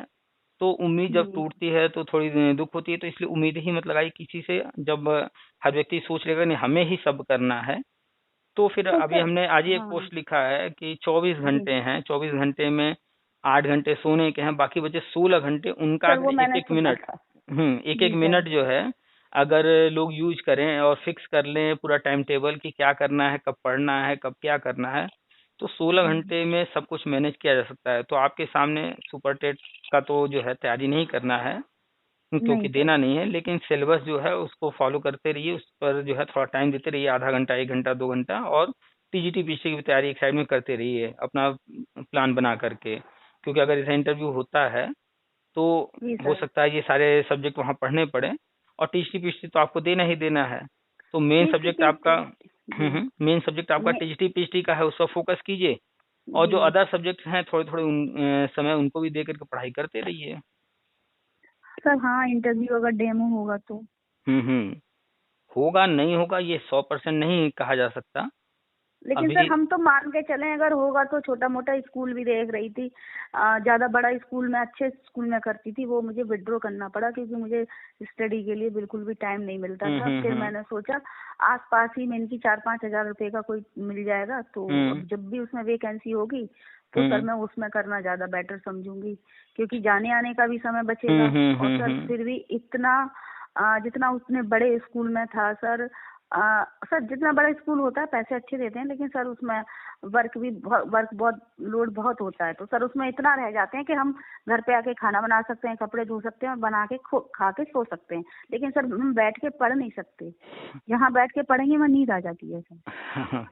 तो उम्मीद जब जी। टूटती है तो थोड़ी दुख होती है, तो इसलिए उम्मीद ही मत लगाई किसी से। जब हर व्यक्ति सोच लेगा नहीं हमें ही सब करना है, तो फिर तो अभी सर। हमने आज ही एक हाँ। पोस्ट लिखा है कि 24 घंटे जी हैं, 24 घंटे में 8 घंटे सोने के हैं, बाकी बचे 16 घंटे। उनका सर, अगर वो एक मैंने एक सुना मिनट था। एक एक जी सर। मिनट जो है अगर लोग यूज करें और फिक्स कर लें पूरा टाइम टेबल कि क्या करना है, कब पढ़ना है, कब क्या करना है, तो 16 घंटे में सब कुछ मैनेज किया जा सकता है। तो आपके सामने सुपर टेट का तो जो है तैयारी नहीं करना है, क्योंकि नहीं सर। देना नहीं है, लेकिन सिलेबस जो है उसको फॉलो करते रहिए, उस पर जो है थोड़ा टाइम देते रहिए, आधा घंटा 1 घंटा 2 घंटा, और टीजीटी पीसी की भी तैयारी एक साइड में करते रहिए अपना प्लान बना करके। क्योंकि अगर ऐसा इंटरव्यू होता है तो जी हो सर। सकता है ये सारे सब्जेक्ट वहाँ पढ़ने पड़े, और टीजीटी पीसी तो आपको देना ही देना है। तो main T C subject P आपका मेन सब्जेक्ट आपका टीजीटी पीएचडी का है, उस पर फोकस कीजिए, और जो जी अदर सब्जेक्ट हैं थोड़े थोड़े समय उनको भी दे करके पढ़ाई करते रहिए। सर। हाँ, इंटरव्यू अगर डेमो होगा तो। हम्म। होगा नहीं होगा ये 100% नहीं कहा जा सकता लेकिन सर अभी। हम तो मान के चलें अगर होगा तो छोटा मोटा स्कूल भी देख रही थी। ज्यादा बड़ा स्कूल में, अच्छे स्कूल में करती थी, वो मुझे विड्रॉ करना पड़ा क्योंकि मुझे स्टडी के लिए बिल्कुल भी टाइम नहीं मिलता था। फिर मैंने सोचा आसपास ही में इनकी 4-5 हजार रुपए का कोई मिल जाएगा, तो अब जब भी उसमें वैकेंसी होगी तो सर मैं उसमें करना ज्यादा बेटर समझूंगी, क्योंकि जाने आने का भी समय बचेगा। और सर फिर भी इतना जितना उतने बड़े स्कूल में था सर, सर जितना बड़ा स्कूल होता है पैसे अच्छे देते हैं, लेकिन सर उसमें वर्क बहुत लोड बहुत होता है। तो सर उसमें इतना रह जाते हैं कि हम घर पे आके खाना बना सकते हैं, कपड़े धो सकते हैं और बना के खा के सो सकते हैं, लेकिन सर हम बैठ के पढ़ नहीं सकते। जहाँ बैठ के पढ़ेंगे वहाँ नींद आ जाती है सर।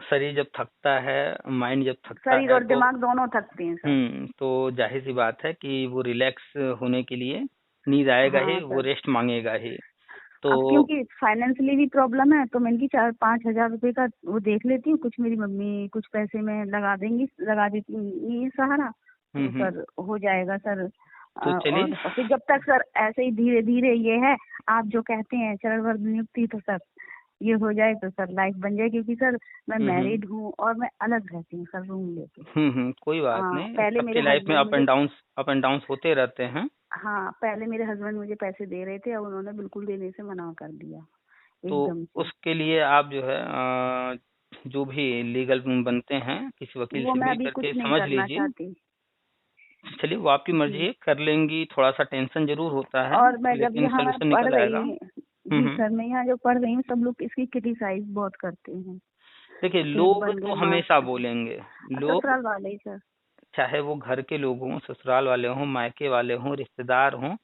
शरीर जब थकता है, माइंड जब थकता शरीर है और दिमाग दोनों थकते हैं सर। तो जाहिर सी बात है कि वो रिलैक्स होने के लिए नींद आएगा ही, हाँ वो सर। रेस्ट मांगेगा ही। तो अब क्योंकि फाइनेंशियली भी प्रॉब्लम है तो मैं इनकी 4-5 हजार रुपए का वो देख लेती हूँ, कुछ मेरी मम्मी कुछ पैसे में लगा देती सहारा, तो सर हो जाएगा सर। तो चलिए, और फिर जब तक सर ऐसे ही धीरे धीरे ये है, आप जो कहते हैं चरणबद्ध नियुक्ति, तो सर ये हो जाए तो सर लाइफ बन जाए, क्योंकि सर मैं मैरिड हूँ और मैं अलग रहती हूँ सर रूम लेके। कोई बात नहीं, पहले सबकी मेरे लाइफ में हस्बैंड मुझे अप एंड डाउन्स होते रहते हैं। हाँ, पहले मेरे हस्बैंड मुझे पैसे दे रहे थे, अब उन्होंने बिल्कुल देने से मना कर दिया तो एकदम से। उसके लिए आप जो है जो भी लीगल बनते हैं किसी वकील वो से मैं मिल अभी करके कुछ नहीं समझ करना लीजिए। चाहती। चलिए, वो आपकी मर्जी जी। है, कर लेंगी, थोड़ा सा टेंशन जरूर होता है और मैं जब लेकिन यहाँ सोल्यूशन पढ़ निकल रही आएगा। हूँ, जी सर, मैं यहाँ जो पढ़ रही हूँ सब लोग इसकी क्रिटिसाइज बहुत करते हैं देखिए, कि लोग बन गई तो हमेशा मास्टर। बोलेंगे। लोग ससुराल वाले ही सर। चाहे वो घर के लोग हों, ससुराल वाले हों, मायके वाले हों, रिश्तेदार हों,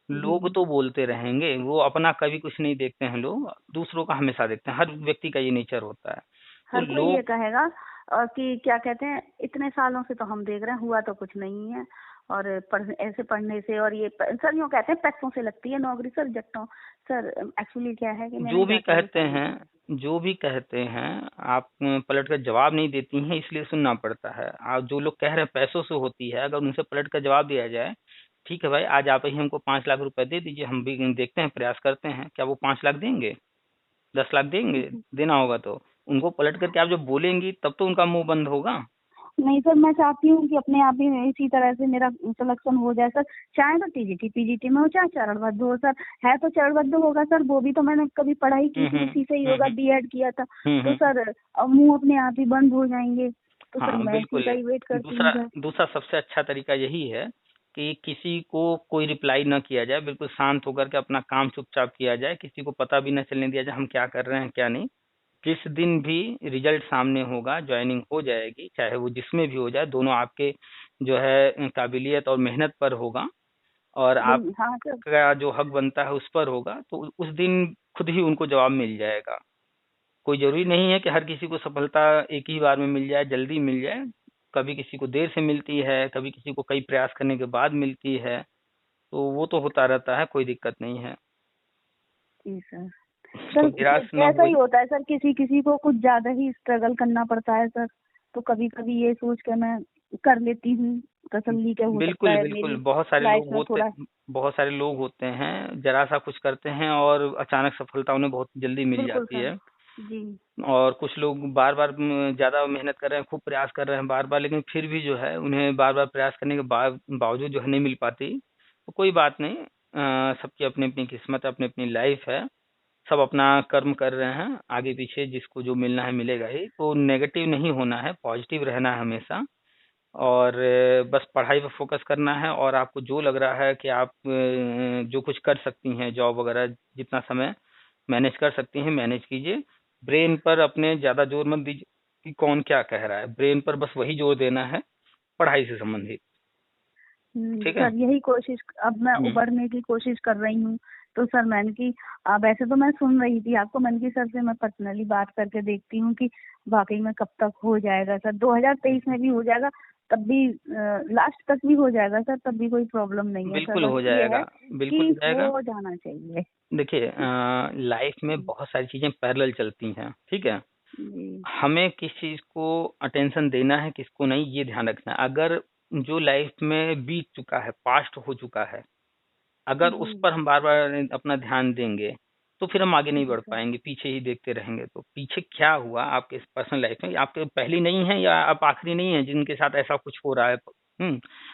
जी लोग तो बोलते रहेंगे। वो अपना कभी कुछ नहीं देखते हैं, लोग दूसरों का हमेशा देखते हैं। हर व्यक्ति का ये नेचर होता है। तो हर कोई ये लोग कहेगा कि क्या कहते हैं, इतने सालों से तो हम देख रहे हैं, हुआ तो कुछ नहीं है। और ऐसे पढ़ने से, और ये सर यूँ कहते हैं पैसों से लगती है नौकरी सर, जट्टों। सर एक्चुअली क्या है कि जो मैंने भी जाके कहते देखा। हैं, जो भी कहते हैं, आप पलट कर जवाब नहीं देती हैं इसलिए सुनना पड़ता है। आप जो लोग कह रहे हैं पैसों से होती है, अगर उनसे पलट कर जवाब दिया जाए, ठीक है भाई, आज आप ही हमको 5 लाख रुपए दे दीजिए, हम भी देखते हैं, प्रयास करते हैं, क्या वो 5 लाख देंगे? 10 लाख देंगे? देना होगा तो उनको पलट करके आप जब बोलेंगी तब तो उनका मुंह बंद होगा। नहीं सर, मैं चाहती हूँ कि अपने आप ही इसी तरह से मेरा सिलेक्शन हो जाए सर। चाहे तो टीजीटी पीजीटी में हो, चाहे चरणबद्ध हो सर। है तो चरणबद्ध होगा सर, वो भी तो मैंने कभी पढ़ाई की थी, उसी से ही होगा, बीएड किया था। तो हम्म। सर अब मुंह अपने आप ही बंद हो जाएंगे, तो सर हाँ मैं इसी बिल्कुल। का ही वेट करती दूसरा हूँ सर। दूसरा सबसे अच्छा तरीका यही है कि किसी को कोई रिप्लाई ना किया जाए, बिल्कुल शांत होकर के अपना काम चुपचाप किया जाए, किसी को पता भी ना चलने दिया जाए हम क्या कर रहे हैं क्या नहीं। जिस दिन भी रिजल्ट सामने होगा, ज्वाइनिंग हो जाएगी, चाहे वो जिसमें भी हो जाए, दोनों आपके जो है काबिलियत और मेहनत पर होगा, और हाँ सर। आपका जो हक बनता है उस पर होगा, तो उस दिन खुद ही उनको जवाब मिल जाएगा। कोई जरूरी नहीं है कि हर किसी को सफलता एक ही बार में मिल जाए, जल्दी मिल जाए। कभी किसी को देर से मिलती है, कभी किसी को कई प्रयास करने के बाद मिलती है, तो वो तो होता रहता है, कोई दिक्कत नहीं है। जी सर। तो सर निराश न ऐसा ही होइए। होता है सर, किसी किसी को कुछ ज्यादा ही स्ट्रगल करना पड़ता है सर, तो कभी कभी ये सोच कर मैं कर लेती हूँ तसल्ली के, हो सकता बिल्कुल है बिल्कुल, मेरी लाइफ में थोड़ा। बहुत सारे लोग होते हैं, जरा सा कुछ करते हैं और अचानक सफलता उन्हें बहुत जल्दी मिल बिल्कुल जाती सर। है। जी। और कुछ लोग बार बार ज्यादा मेहनत कर रहे हैं, खूब प्रयास कर रहे हैं बार बार, लेकिन फिर भी जो है उन्हें बार बार प्रयास करने के बावजूद जो है नहीं मिल पाती। तो कोई बात नहीं, सबकी अपनी अपनी किस्मत, अपनी अपनी लाइफ है। सब अपना कर्म कर रहे हैं, आगे पीछे जिसको जो मिलना है मिलेगा ही। तो नेगेटिव नहीं होना है, पॉजिटिव रहना है हमेशा। और बस पढ़ाई पे फोकस करना है, और आपको जो लग रहा है कि आप जो कुछ कर सकती हैं, जॉब वगैरह जितना समय मैनेज कर सकती हैं मैनेज कीजिए। ब्रेन पर अपने ज्यादा जोर मत दीजिए कि कौन क्या कह रहा है, ब्रेन पर बस वही जोर देना है पढ़ाई से संबंधित। ठीक है। सर यही कोशिश अब मैं हम्म उबरने की कोशिश कर रही हूँ तो सर मैंने कि वैसे तो मैं सुन रही थी आपको, मैंने कि सर से मैं पर्सनली बात करके देखती हूँ कि वाकई में कब तक हो जाएगा सर। 2023 में भी हो जाएगा, तब भी लास्ट तक भी हो जाएगा सर, तब भी कोई प्रॉब्लम नहीं है सर। बिल्कुल बस हो ये है जाएगा, बिल्कुल कि हो जाएगा। हो जाना चाहिए। देखिए लाइफ में बहुत सारी चीजें पैरेलल चलती हैं, ठीक है। जी हमें किस चीज को अटेंशन देना है, किसको नहीं, ये ध्यान रखना है। अगर जो लाइफ में बीत चुका है, पास्ट हो चुका है, अगर उस जी पर हम बार बार अपना ध्यान देंगे तो फिर हम आगे नहीं जी बढ़ सर। पाएंगे, पीछे ही देखते रहेंगे। तो पीछे क्या हुआ आपके पर्सनल लाइफ में, आपके पहली नहीं है या आप आखिरी नहीं है जिनके साथ ऐसा कुछ हो रहा है।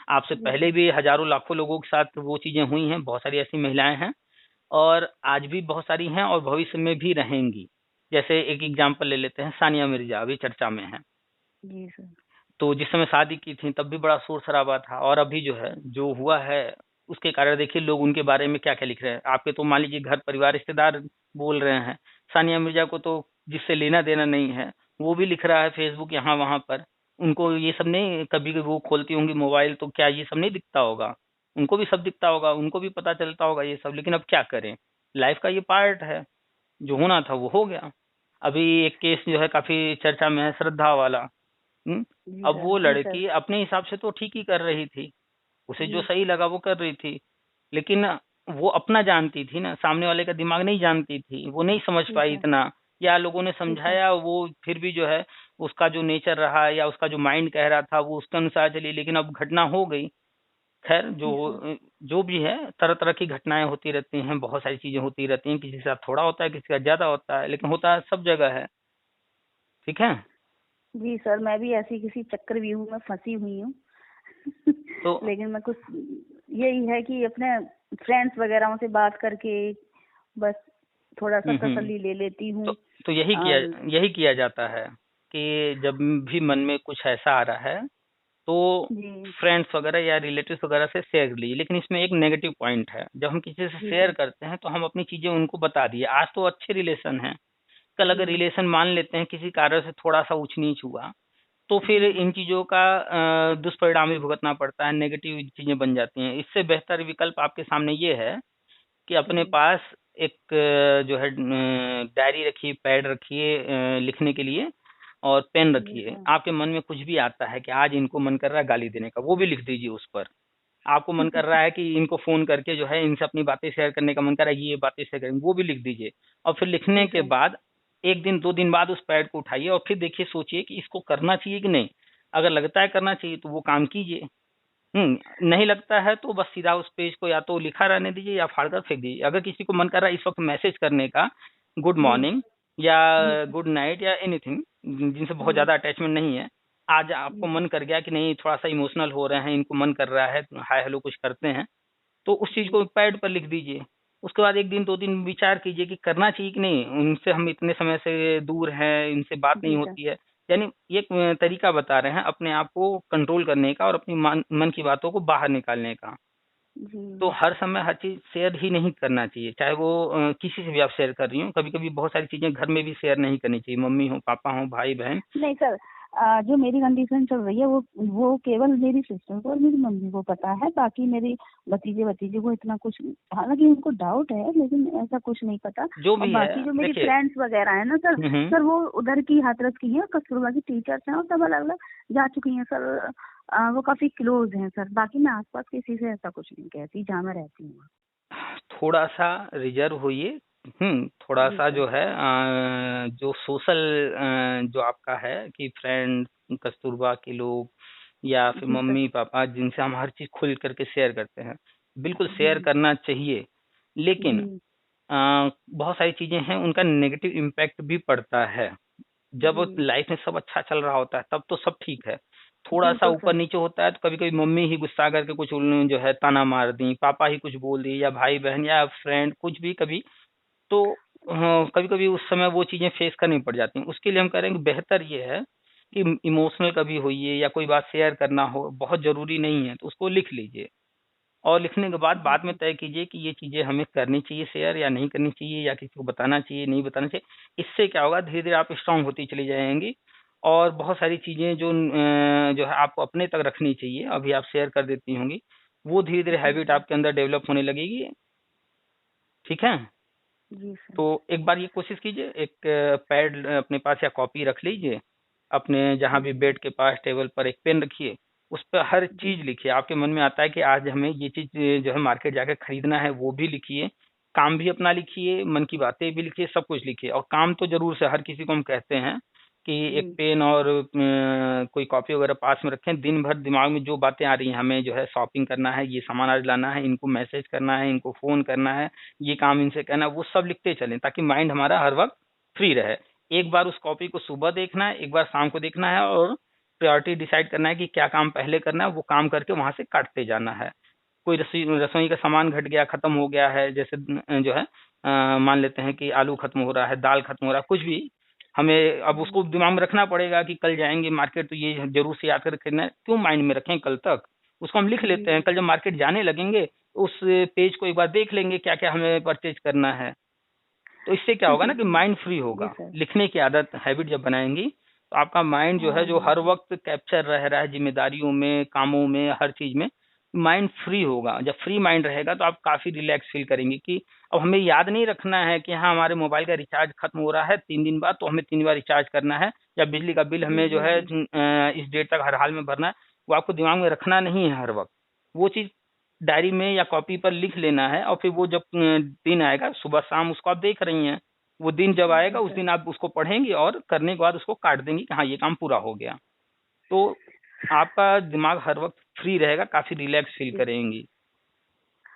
आपसे जी पहले सर। भी हजारों लाखों लोगों के साथ वो चीजें हुई हैं, बहुत सारी ऐसी महिलाएं हैं और आज भी बहुत सारी हैं और भविष्य में भी रहेंगी। जैसे एक एग्जांपल ले लेते हैं, सानिया मिर्जा अभी चर्चा में है। जी सर। तो जिस समय शादी की थी तब भी बड़ा शोर शराबा था, और अभी जो है जो हुआ है उसके कारण देखिए लोग उनके बारे में क्या क्या लिख रहे हैं। आपके तो मान लीजिए घर परिवार रिश्तेदार बोल रहे हैं, सानिया मिर्जा को तो जिससे लेना देना नहीं है वो भी लिख रहा है फेसबुक यहाँ वहां पर। उनको ये सब नहीं, कभी कभी वो खोलती होंगी मोबाइल तो क्या ये सब नहीं दिखता होगा, उनको भी सब दिखता होगा, उनको भी पता चलता होगा ये सब। लेकिन अब क्या करें, लाइफ का ये पार्ट है, जो होना था वो हो गया। अभी एक केस जो है काफी चर्चा में है, श्रद्धा वाला। हम्म। जी अब सर। वो जी सर। लड़की अपने हिसाब से तो ठीक ही कर रही थी, उसे जो जी सही लगा वो कर रही थी, लेकिन वो अपना जानती थी ना, सामने वाले का दिमाग नहीं जानती थी, वो नहीं समझ ठीक पाई है। इतना, या लोगों ने ठीक है। समझाया वो फिर भी जो है उसका जो नेचर रहा या उसका जो माइंड कह रहा था वो उसके अनुसार चली। लेकिन अब घटना हो गई, खैर जो जी सर। जो भी है, तरह तरह की घटनाएं होती रहती हैं, बहुत सारी चीजें होती रहती हैं, किसी के साथ थोड़ा होता है, किसी का ज्यादा होता है, लेकिन होता है सब जगह है। ठीक है। जी सर, मैं भी ऐसी किसी चक्रव्यूह में फंसी हुई हूँ। तो लेकिन मैं कुछ, यही है कि अपने फ्रेंड्स वगैरह से बात करके बस थोड़ा सा हम्म। तसल्ली ले लेती हूँ। तो तो और यही किया जाता है कि जब भी मन में कुछ ऐसा आ रहा है तो जी फ्रेंड्स वगैरह या रिलेटिव्स वगैरह से शेयर कर लीजिए। लेकिन इसमें एक नेगेटिव पॉइंट है, जब हम किसी से जी शेयर सर। करते हैं तो हम अपनी चीजें उनको बता दिए, आज तो अच्छे रिलेशन हैं, कल अगर जी रिलेशन मान लेते हैं किसी कारण से थोड़ा सा ऊंच नीच हुआ तो फिर जी इन चीजों का दुष्परिणाम भी भुगतना पड़ता है, नेगेटिव चीजें बन जाती हैं। इससे बेहतर विकल्प आपके सामने ये है कि अपने जी पास एक जो है डायरी रखिए, पैड रखिए लिखने के लिए, और पेन जी रखिए। सर। आपके मन में कुछ भी आता है कि आज इनको मन कर रहा है गाली देने का, वो भी लिख दीजिए उस पर। आपको मन कर रहा है कि इनको फोन करके जो है इनसे अपनी बातें शेयर करने का मन कर रहा है, ये बातें शेयर करेंगे, वो भी लिख दीजिए। और फिर लिखने जी के सर। बाद एक दिन दो दिन बाद उस पैड को उठाइए और फिर देखिए, सोचिए कि इसको करना चाहिए कि नहीं। अगर लगता है करना चाहिए तो वो काम कीजिए। नहीं लगता है तो बस सीधा उस पेज को या तो लिखा रहने दीजिए या फाड़ कर फेंक दीजिए। अगर किसी को मन कर रहा है इस वक्त मैसेज करने का, गुड जी मॉर्निंग या जी सर। गुड नाइट या एनीथिंग, जिनसे बहुत जी ज्यादा अटैचमेंट नहीं है, आज जी आपको सर। मन कर गया कि नहीं थोड़ा सा इमोशनल हो रहे हैं, इनको मन कर रहा है हाय हेलो कुछ करते हैं, तो उस चीज जी को पैड पर लिख दीजिए। उसके बाद एक दिन दो दिन विचार कीजिए कि करना चाहिए कि नहीं, उनसे हम इतने समय से दूर हैं, इनसे बात नहीं जी सर। होती है। यानी एक तरीका बता रहे हैं अपने आप को कंट्रोल करने का और अपनी मन की बातों को बाहर निकालने का। तो जी हर समय हर चीज शेयर ही नहीं करना चाहिए, चाहे वो किसी से भी आप शेयर कर रही हो। कभी कभी बहुत सारी चीजें घर में भी शेयर नहीं करनी चाहिए, मम्मी हो, पापा हो, भाई बहन। नहीं सर, जो मेरी कंडीशन चल रही है वो केवल मेरी सिस्टर को और मेरी मम्मी को पता है। बाकी मेरी भतीजे भतीजे को इतना कुछ, हालांकि उनको डाउट है लेकिन ऐसा कुछ नहीं पता। जो और भी है बाकी जो मेरी देखिए। फ्रेंड्स वगैरह है ना सर, हम्म। सर वो उधर की हाथरस की है, कस्तूरबा की टीचर्स हैं और सब अलग अलग जा चुकी हैं सर। वो काफी क्लोज हैं सर। बाकी मैं आसपास किसी से ऐसा कुछ नहीं कहती जहाँ मैं रहती हूँ। थोड़ा सा रिजर्व होइए। थोड़ा जी सा सर। जो है जो सोशल जो आपका है कि फ्रेंड, कस्तूरबा के लोग या फिर जी सर। मम्मी पापा जिनसे हम हर चीज खुल करके शेयर करते हैं, बिल्कुल शेयर जी करना चाहिए। लेकिन जी बहुत सारी चीजें हैं उनका नेगेटिव इम्पैक्ट भी पड़ता है। जब जी लाइफ में सब अच्छा चल रहा होता है तब तो सब ठीक है, थोड़ा सा बिल्कुल ऊपर सर। नीचे होता है तो कभी कभी मम्मी ही गुस्सा करके कुछ जो है ताना मार दी, पापा ही कुछ बोल दिए, या भाई बहन या फ्रेंड कुछ भी कभी। तो कभी कभी उस समय वो चीजें फेस करनी पड़ जाती हैं। उसके लिए हम करेंगे बेहतर ये है कि इमोशनल कभी होइए या कोई बात शेयर करना हो, बहुत जरूरी नहीं है तो उसको लिख लीजिए। और लिखने के जी बाद में सर। तय कीजिए कि ये चीजें हमें करनी चाहिए शेयर या नहीं करनी चाहिए, या किसी को बताना चाहिए नहीं बताना चाहिए। इससे क्या होगा, धीरे धीरे आप स्ट्रांग होती चली जाएंगी। और बहुत सारी चीजें जो है आपको अपने तक रखनी चाहिए, अभी आप शेयर कर देती होंगी, वो धीरे धीरे जी हैबिट सर। आपके अंदर डेवलप होने लगेगी। ठीक है। जी सर। तो एक बार ये कोशिश कीजिए, एक पैड अपने पास या कॉपी रख लीजिए, अपने जहाँ भी बेड के पास टेबल पर एक पेन रखिए, उस पर हर जी चीज लिखिए। आपके मन में आता है कि आज हमें ये चीज जो है मार्केट जाकर खरीदना है, वो भी लिखिए। काम भी अपना लिखिए, मन की बातें भी लिखिए, सब कुछ लिखिए। और काम तो जरूर से हर किसी को हम कहते हैं कि एक जी पेन और कोई कॉपी वगैरह पास में रखें। दिन भर दिमाग में जो बातें आ रही हैं, हमें जो है शॉपिंग करना है, ये सामान आज लाना है, इनको मैसेज करना है, इनको फोन करना है, ये काम इनसे करना है, वो सब लिखते चलें ताकि माइंड हमारा हर वक्त फ्री रहे। एक बार उस कॉपी को सुबह देखना है, एक बार शाम को देखना है, और प्रायोरिटी डिसाइड करना है कि क्या काम पहले करना है, वो काम करके वहां से काटते जाना है। कोई रसोई का सामान घट गया, खत्म हो गया है, जैसे जो है मान लेते हैं कि आलू खत्म हो रहा है, दाल खत्म हो रहा है, कुछ भी, हमें अब उसको दिमाग में रखना पड़ेगा कि कल जाएंगे मार्केट तो ये जरूर से याद करके खरीदना है। क्यों माइंड में रखें कल तक, उसको हम लिख लेते हैं। जी कल जब मार्केट जाने लगेंगे तो उस पेज को एक बार देख लेंगे क्या क्या हमें परचेज करना है। तो इससे क्या होगा ना कि माइंड फ्री जी होगा। सर। लिखने की आदत, हैबिट जब बनाएंगी तो आपका माइंड जो हाँ है, जो हाँ हर वक्त कैप्चर रह रहा है जिम्मेदारियों में, कामों में, हर चीज में, माइंड फ्री होगा। जब फ्री माइंड रहेगा तो आप काफी रिलैक्स फील करेंगे कि अब हमें याद नहीं रखना है कि हाँ हमारे मोबाइल का रिचार्ज खत्म हो रहा है 3 दिन बाद, तो हमें 3 बार रिचार्ज करना है, या बिजली का बिल जी हमें जो जी है जी इस डेट तक हर हाल में भरना है। वो आपको दिमाग में रखना नहीं है हर वक्त। वो चीज डायरी में या कॉपी पर लिख लेना है, और फिर वो जब दिन आएगा सुबह शाम उसको आप देख रही हैं, वो दिन जब आएगा जी उस सर। दिन आप उसको पढ़ेंगी और करने के बाद उसको काट देंगी कि हाँ ये काम पूरा हो गया। तो आपका दिमाग हर वक्त फ्री रहेगा, काफी रिलैक्स फील जी करेंगी।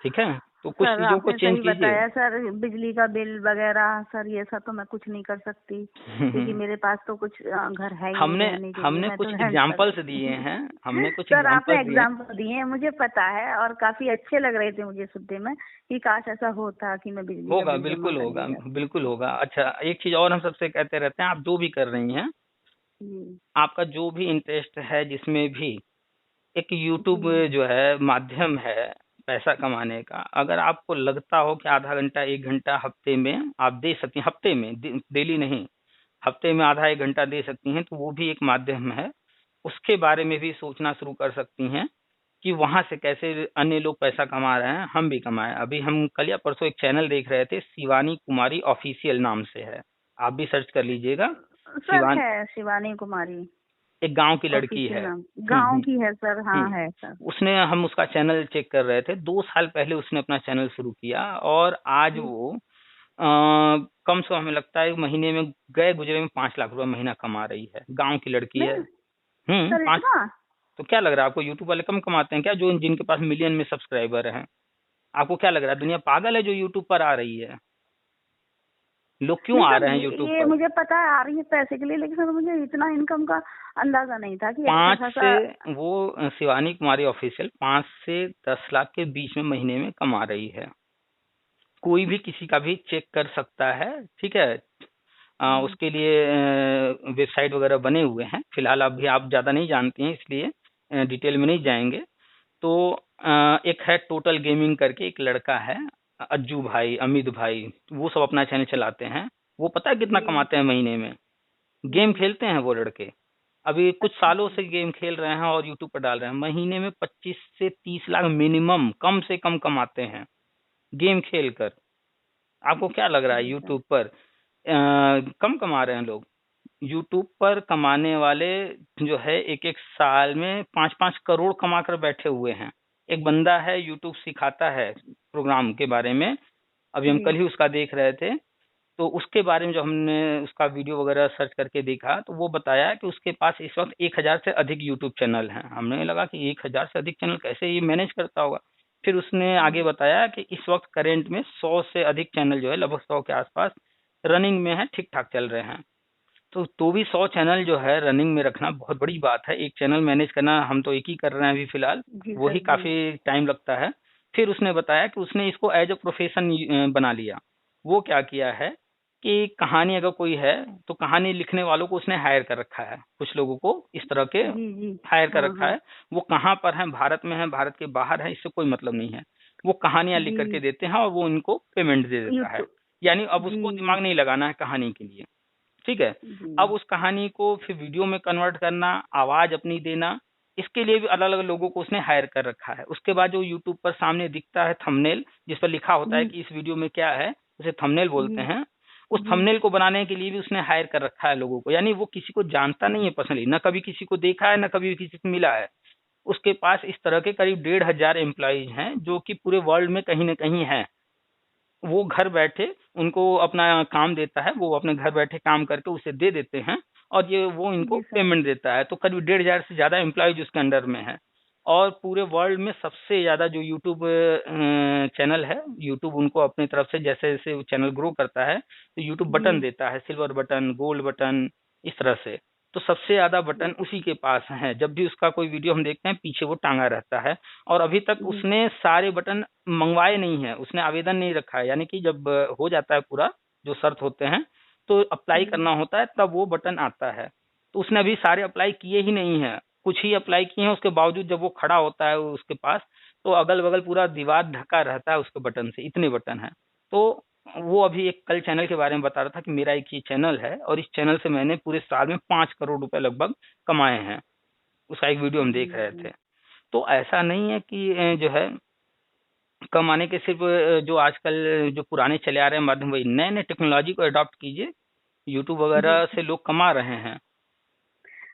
ठीक है, तो कुछ सर चीजों को आपने चेंज सही कीजिए। बताया सर, बिजली का बिल वगैरह सर ये सब तो मैं कुछ नहीं कर सकती क्योंकि मेरे पास तो कुछ घर है ही नहीं हमने रहने के लिए, हमने मैं तो कुछ रेंट पर एग्जाम्पल्स दिए रहती हैं, हमने कुछ सर आपने एग्जाम्पल्स दिए हैं। एग्जाम्पल दिए हैं, मुझे पता है, और काफी अच्छे लग रहे थे मुझे सुनने में कि काश ऐसा होता कि मैं बिजली का होगा, बिल जमा बिल्कुल कर होगा, लिया जाता। बिल्कुल होगा। अच्छा, एक चीज और हम सबसे कहते रहते हैं, आप जो भी कर रही हैं, जी आपका जो भी इंटरेस्ट है जिसमें भी, एक यूट्यूब जी जो है माध्यम है पैसा कमाने का। अगर आपको लगता हो कि आधा घंटा 1 घंटा हफ्ते में आप दे सकती हैं, हफ्ते में, डेली नहीं, हफ्ते में आधा 1 घंटा दे सकती हैं, तो वो भी एक माध्यम है। उसके बारे में भी सोचना शुरू कर सकती हैं कि वहां से कैसे अन्य लोग पैसा कमा रहे हैं, हम भी कमाएं। अभी हम कल या परसों एक चैनल देख रहे थे, शिवानी कुमारी ऑफिशियल नाम से है, आप भी सर्च कर लीजिएगा। सर शिवान है शिवानी कुमारी, एक गांव की लड़की ऑफिशियल है। नाम गांव हम्म। की है सर, हाँ हम्म। है सर। उसने, हम उसका चैनल चेक कर रहे थे, 2 साल पहले उसने अपना चैनल शुरू किया, और आज जी वो कम से कम हमें लगता है महीने में गए गुजरे में 5 लाख रुपए महीना कमा रही है। गांव की लड़की है। नहीं सर पाँच। इतना। तो क्या लग रहा है आपको, यूट्यूब वाले कम कमाते हैं क्या, जो जिनके पास मिलियन में सब्सक्राइबर हैं? आपको क्या लग रहा है दुनिया पागल है जो यूट्यूब पर आ रही है? लोग क्यों नहीं आ सर, रहे हैं यूट्यूब ये पर? मुझे पता है आ रही है पैसे के लिए, लेकिन सर मुझे इतना इनकम का अंदाजा नहीं था कि अच्छा 5 से, खासा। वो शिवानी कुमारी ऑफिशियल 5 से 10 लाख के बीच में महीने में कमा रही है। कोई भी किसी का भी चेक कर सकता है, ठीक है। जी उसके लिए वेबसाइट वगैरह बने हुए हैं। फिलहाल अभी आप ज़्यादा नहीं जानती हैं, इसलिए डिटेल में नहीं जाएंगे। तो एक है टोटल गेमिंग करके, एक लड़का है, अज्जू भाई, अमित भाई, वो सब अपना चैनल चलाते हैं। वो पता है कितना जी कमाते हैं महीने में? गेम जी। खेलते हैं वो लड़के, अभी कुछ अच्छा सालों अच्छा। से गेम खेल रहे हैं और यूट्यूब पर डाल रहे हैं। महीने में 25 से 30 लाख मिनिमम, कम से कम कमाते हैं गेम खेल कर। आपको क्या लग रहा है जी सर। यूट्यूब पर कम कमा रहे हैं लोग? यूट्यूब पर कमाने वाले जो है एक एक साल में 5-5 करोड़ कमा कर बैठे हुए हैं। एक बंदा है यूट्यूब सिखाता है प्रोग्राम के बारे में, अभी हम जी कल ही उसका देख रहे थे। तो उसके बारे में जो हमने उसका वीडियो वगैरह सर्च करके देखा, तो वो बताया कि उसके पास इस वक्त 1,000 से अधिक यूट्यूब चैनल हैं। हमने लगा कि 1,000 से अधिक चैनल कैसे ये मैनेज करता होगा। फिर उसने आगे बताया कि इस वक्त करेंट में 100 से अधिक चैनल जो है, लगभग 100 के आसपास रनिंग में है, ठीक ठाक चल रहे हैं। तो भी 100 चैनल जो है रनिंग में रखना बहुत बड़ी बात है। एक चैनल मैनेज करना, हम तो एक ही कर रहे हैं अभी फिलहाल, जी वही सर। जी काफी टाइम लगता है। फिर उसने बताया कि उसने इसको एज अ प्रोफेशन बना लिया। वो क्या किया है कि कहानी अगर कोई है तो कहानी लिखने वालों को उसने हायर कर रखा है, कुछ लोगों को इस तरह के जी जी। हायर कर हाँ रखा हाँ। है। वो कहाँ पर है, भारत में है, भारत के बाहर है, इससे कोई मतलब नहीं है। वो कहानियां लिख करके जी देते हैं और वो इनको पेमेंट दे देता है। यूट्यूब। यानी अब जी उसको दिमाग नहीं लगाना है कहानी के लिए, ठीक है। जी अब उस कहानी को फिर वीडियो में कन्वर्ट करना, आवाज अपनी देना, इसके लिए भी अलग अलग लोगों को उसने हायर कर रखा है। उसके बाद जो यूट्यूब पर सामने दिखता है थंबनेल, जिस पर लिखा होता है जी कि इस वीडियो में क्या है, उसे थंबनेल बोलते जी हैं। उस जी थंबनेल को बनाने के लिए भी उसने हायर कर रखा है लोगों को, यानी वो किसी को जानता नहीं है पर्सनली, ना कभी किसी को देखा है, ना कभी किसी से मिला है। उसके पास इस तरह के करीब 1,500 एम्प्लॉइज हैं जो कि पूरे वर्ल्ड में कहीं ना कहीं हैं। वो घर बैठे उनको अपना काम देता है, वो अपने घर बैठे काम करके उसे दे देते हैं और ये वो इनको जी सर। पेमेंट देता है। तो करीब 1,500 से ज्यादा एम्प्लॉयज उसके अंडर में है। और पूरे वर्ल्ड में सबसे ज्यादा जो यूट्यूब चैनल है, यूट्यूब उनको अपनी तरफ से जैसे जैसे वो चैनल ग्रो करता है तो यूट्यूब बटन जी देता है, सिल्वर बटन, गोल्ड बटन, इस तरह से। तो सबसे ज्यादा बटन जी उसी के पास है। जब भी उसका कोई वीडियो हम देखते हैं पीछे वो टांगा रहता है। और अभी तक जी उसने सारे बटन मंगवाए नहीं है, उसने आवेदन नहीं रखा है, यानी कि जब हो जाता है पूरा जो शर्त होते हैं तो अप्लाई जी करना होता है, तब वो बटन आता है। तो उसने अभी सारे अप्लाई किए ही नहीं है, कुछ ही अप्लाई किए हैं। उसके बावजूद जब वो खड़ा होता है उसके पास, तो अगल बगल पूरा दीवार ढका रहता है उसके बटन से, इतने बटन हैं। तो वो अभी एक कल चैनल के बारे में बता रहा था कि मेरा एक ये चैनल है और इस चैनल से मैंने पूरे साल में 5 करोड़ रुपए लगभग कमाए हैं। उसका एक वीडियो हम देख रहे जी थे। तो ऐसा नहीं है कि जो है कमाने के सिर्फ जो आजकल जो पुराने चले आ रहे हैं माध्यम, वही नए नए टेक्नोलॉजी को अडॉप्ट कीजिए, यूट्यूब जी वगैरह से लोग कमा रहे हैं।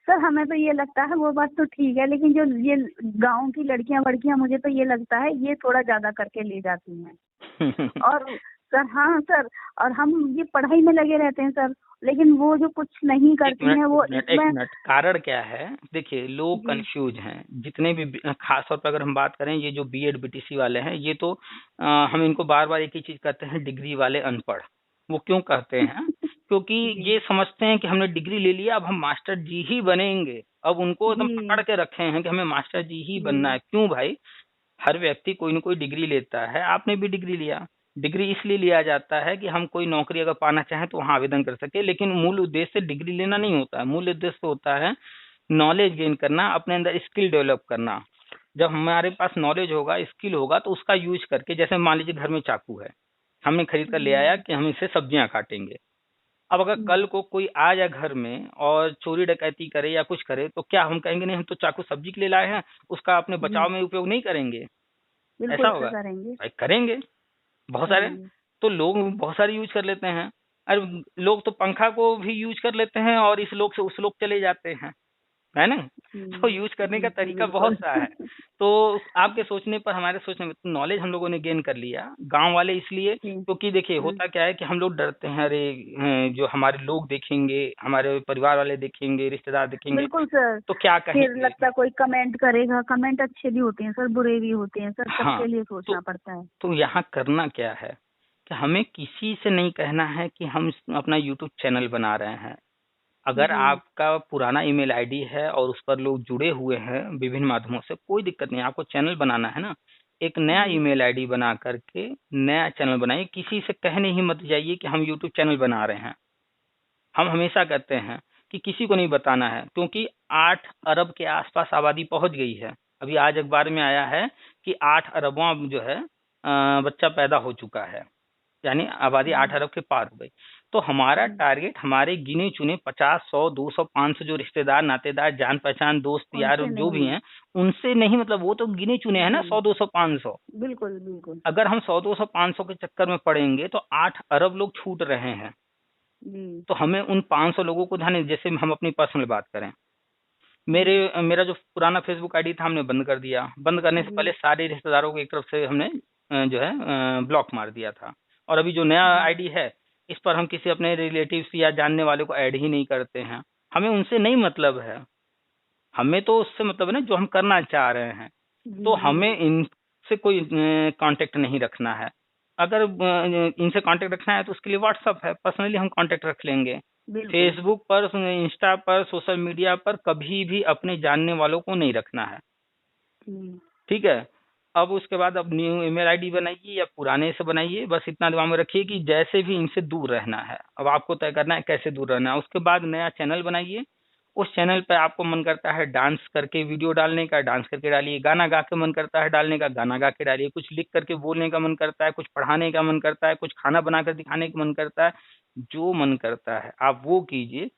सर, हमें तो ये लगता है वो बात तो ठीक है, लेकिन जो ये गांव की लड़कियां वड़कियां, मुझे तो ये लगता है ये थोड़ा ज्यादा करके ले जाती हैं। और सर, हाँ सर, और हम ये पढ़ाई में लगे रहते हैं सर, लेकिन वो जो कुछ नहीं एक करती मिनट हैं एक वो मिनट एक इसमें। मिनट, कारण क्या है? देखिए, लोग जी कंफ्यूज हैं जितने भी खास तौर पर अगर हम बात करें, ये जो बीएड बीटीसी वाले हैं, ये तो हम इनको बार बार एक ही चीज कहते हैं, डिग्री वाले अनपढ़। वो क्यों कहते हैं? क्योंकि जी ये समझते हैं कि हमने डिग्री ले लिया, अब हम मास्टर जी ही बनेंगे। अब उनको एकदम जी पकड़ के रखे हैं कि हमें मास्टर जी ही बनना जी है। क्यों भाई? हर व्यक्ति कोई ना कोई डिग्री लेता है, आपने भी डिग्री लिया। डिग्री इसलिए लिया जाता है कि हम कोई नौकरी अगर पाना चाहें तो वहाँ आवेदन कर सके, लेकिन मूल उद्देश्य डिग्री लेना नहीं होता है। मूल उद्देश्य होता है नॉलेज गेन करना, अपने अंदर स्किल डेवलप करना। जब हमारे पास नॉलेज होगा, स्किल होगा, तो उसका यूज करके, जैसे मान लीजिए घर में चाकू है, हमने खरीद कर ले आया जी कि हम इससे सब्जियां काटेंगे। अब अगर कल को कोई आ जाए घर में और चोरी डकैती करे या कुछ करे, तो क्या हम कहेंगे नहीं हम तो चाकू सब्जी के लिए लाए हैं, उसका अपने जी बचाव में उपयोग नहीं करेंगे? ऐसा बिल्कुल सर, होगा? करेंगे भाई करेंगे, बहुत सारे। करेंगे। तो लोग बहुत सारे यूज कर लेते हैं। अरे लोग तो पंखा को भी यूज कर लेते हैं और इस लोग से उस लोग चले जाते हैं, है ना? तो यूज करने का जी जी तरीका बहुत बिल्कुल। सा है। तो आपके सोचने पर, हमारे सोचने में, तो नॉलेज हम लोगों ने गेन कर लिया, गांव वाले इसलिए जी क्योंकि देखिए हम्म, होता क्या है कि हम लोग डरते हैं, अरे जो हमारे लोग देखेंगे, हमारे परिवार वाले देखेंगे, रिश्तेदार देखेंगे, बिल्कुल सर। तो क्या फिर कहेंगे। लगता कोई कमेंट करेगा, कमेंट अच्छे भी होते हैं सर, बुरे भी होते हैं सर, हाँ, सबके लिए तो सोचना पड़ता है। यहाँ करना क्या है कि हमें किसी से नहीं कहना है कि हम अपना यूट्यूब चैनल बना रहे हैं। अगर जी आपका पुराना ईमेल आईडी है और उस पर लोग जुड़े हुए हैं विभिन्न माध्यमों से, कोई दिक्कत नहीं, आपको चैनल बनाना है ना, एक नया जी ईमेल आईडी बना करके नया चैनल बनाइए। किसी से कहने ही मत जाइए कि हम यूट्यूब चैनल बना रहे हैं। हम हमेशा कहते हैं कि किसी को नहीं बताना है, क्योंकि 8 अरब के आसपास आबादी पहुंच गई है। अभी आज अखबार में आया है कि 8 अरबों जो है बच्चा पैदा हो चुका है, यानी आबादी 8 अरब के पार हो गई। तो हमारा जी टारगेट हमारे गिने चुने 50, 100, 200, 500 जो रिश्तेदार, नातेदार, जान पहचान, दोस्त यार उनसे जो नहीं भी है। हैं, उनसे नहीं, मतलब वो तो गिने चुने हैं ना, जी 100, 200, 500। बिल्कुल बिल्कुल। अगर हम 100, 200, 500 के चक्कर में पड़ेंगे तो 8 अरब लोग छूट रहे हैं। जी तो हमें उन 500 लोगों को ध्यान, जैसे हम अपनी पर्सनल बात करें, जी मेरा जो पुराना फेसबुक आईडी था हमने बंद कर दिया। बंद करने से जी पहले सारे रिश्तेदारों को एक तरफ से हमने जो है ब्लॉक मार दिया था। और अभी जो नया जी आईडी है, इस पर हम किसी अपने रिलेटिव्स या जानने वाले को ऐड ही नहीं करते हैं। हमें उनसे नहीं मतलब है, हमें तो उससे मतलब है ना जो हम करना चाह रहे हैं। जी तो जी हमें इनसे कोई कांटेक्ट नहीं रखना है। अगर इनसे कांटेक्ट रखना है तो उसके लिए व्हाट्सअप है, पर्सनली हम कांटेक्ट रख लेंगे। बिल्कुल। फेसबुक पर, इंस्टा पर, सोशल मीडिया पर कभी भी अपने जानने वालों को नहीं रखना है। जी ठीक है? अब उसके बाद अब न्यू ईमेल आईडी बनाइए या पुराने से बनाइए, बस इतना दिमाग में रखिए कि जैसे भी इनसे दूर रहना है। अब आपको तय करना है कैसे दूर रहना है। उसके बाद नया चैनल बनाइए। उस चैनल पे आपको मन करता है डांस करके वीडियो डालने का, डांस करके डालिए। गाना गा के मन करता है डालने का, गाना गा के डालिए। कुछ लिख करके बोलने का मन करता है, कुछ पढ़ाने का मन करता है, कुछ खाना बना कर दिखाने का मन करता है, जो मन करता है आप वो कीजिए।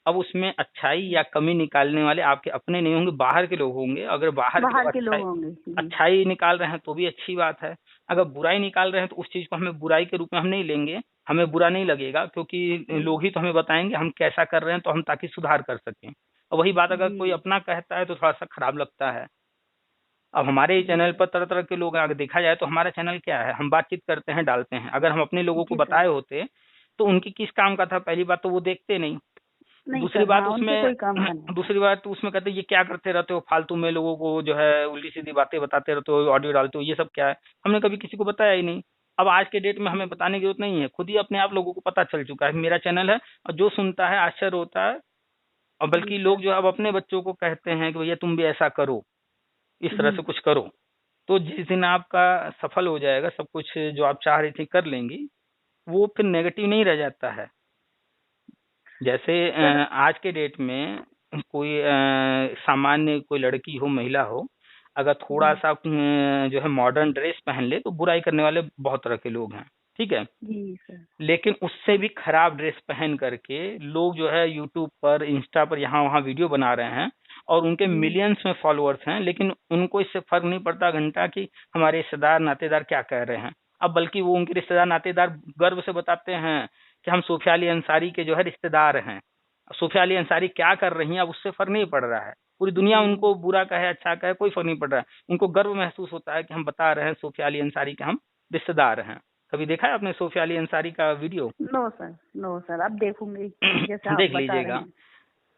अब उसमें अच्छाई या कमी निकालने वाले आपके अपने नहीं होंगे, बाहर के लोग होंगे। अगर बाहर के लोग के लोग होंगे जी। अच्छाई निकाल रहे हैं तो भी अच्छी बात है। अगर बुराई निकाल रहे हैं तो उस चीज को हमें बुराई के रूप में हम नहीं लेंगे, हमें बुरा नहीं लगेगा, क्योंकि लोग ही तो हमें बताएंगे हम कैसा कर रहे हैं, तो हम ताकि सुधार कर सकें। और वही बात अगर कोई जी अपना कहता है तो थोड़ा सा खराब लगता है। अब हमारे ही जी चैनल पर तरह तरह के लोग हैं, अगर देखा जाए तो हमारा चैनल क्या है, हम बातचीत करते हैं, डालते हैं। अगर हम अपने लोगों को जी सर। बताए होते तो उनकी किस काम का था, पहली बात तो वो देखते नहीं। नहीं दूसरी सर, बात हाँ उनके उसमें कोई काम का नहीं था। दूसरी बात तो उसमें कहते ये क्या करते रहते हो, फालतू में लोगों को जो है उल्टी सीधी बातें बताते रहते हो, ऑडियो डालते हो, ये सब क्या है। हमने कभी किसी को बताया ही नहीं। अब आज के डेट में हमें बताने की जरूरत नहीं है, खुद ही अपने आप लोगों को पता चल चुका है मेरा चैनल है। और जो सुनता है आश्चर्य होता है। और जी बल्कि सर। लोग जो है अब अपने बच्चों को कहते हैं कि भैया तुम भी ऐसा करो, इस तरह जी से कुछ करो। तो जिस दिन आपका सफल हो जाएगा, सब कुछ जो आप चाह रही थी कर लेंगी, वो फिर नेगेटिव नहीं रह जाता है। जैसे सर। आज के डेट में कोई सामान्य कोई लड़की हो, महिला हो, अगर थोड़ा जी सा जो है मॉडर्न ड्रेस पहन ले तो बुराई करने वाले बहुत तरह के लोग हैं, ठीक है। जी सर। लेकिन उससे भी खराब ड्रेस पहन करके लोग जो है यूट्यूब पर, इंस्टा पर, यहाँ वहाँ वीडियो बना रहे हैं, और उनके जी मिलियंस में फॉलोअर्स हैं, लेकिन उनको इससे फर्क नहीं पड़ता घंटा कि हमारे रिश्तेदार नातेदार क्या कह रहे हैं। अब बल्कि वो उनके रिश्तेदार नातेदार गर्व से बताते हैं कि हम सूफिया अली अंसारी के जो है रिश्तेदार हैं। सूफिया अली अंसारी क्या कर रही हैं अब उससे फर्क नहीं पड़ रहा है। पूरी दुनिया जी। उनको बुरा कहे अच्छा कहे कोई फर्क नहीं पड़ रहा है। उनको गर्व महसूस होता है कि हम बता रहे हैं सूफिया अली अंसारी के हम रिश्तेदार हैं। कभी देखा है आपने सूफिया अली अंसारी का video? No sir, no sir, अब देखूंगी जैसे आप देख बता रहे लीजिएगा।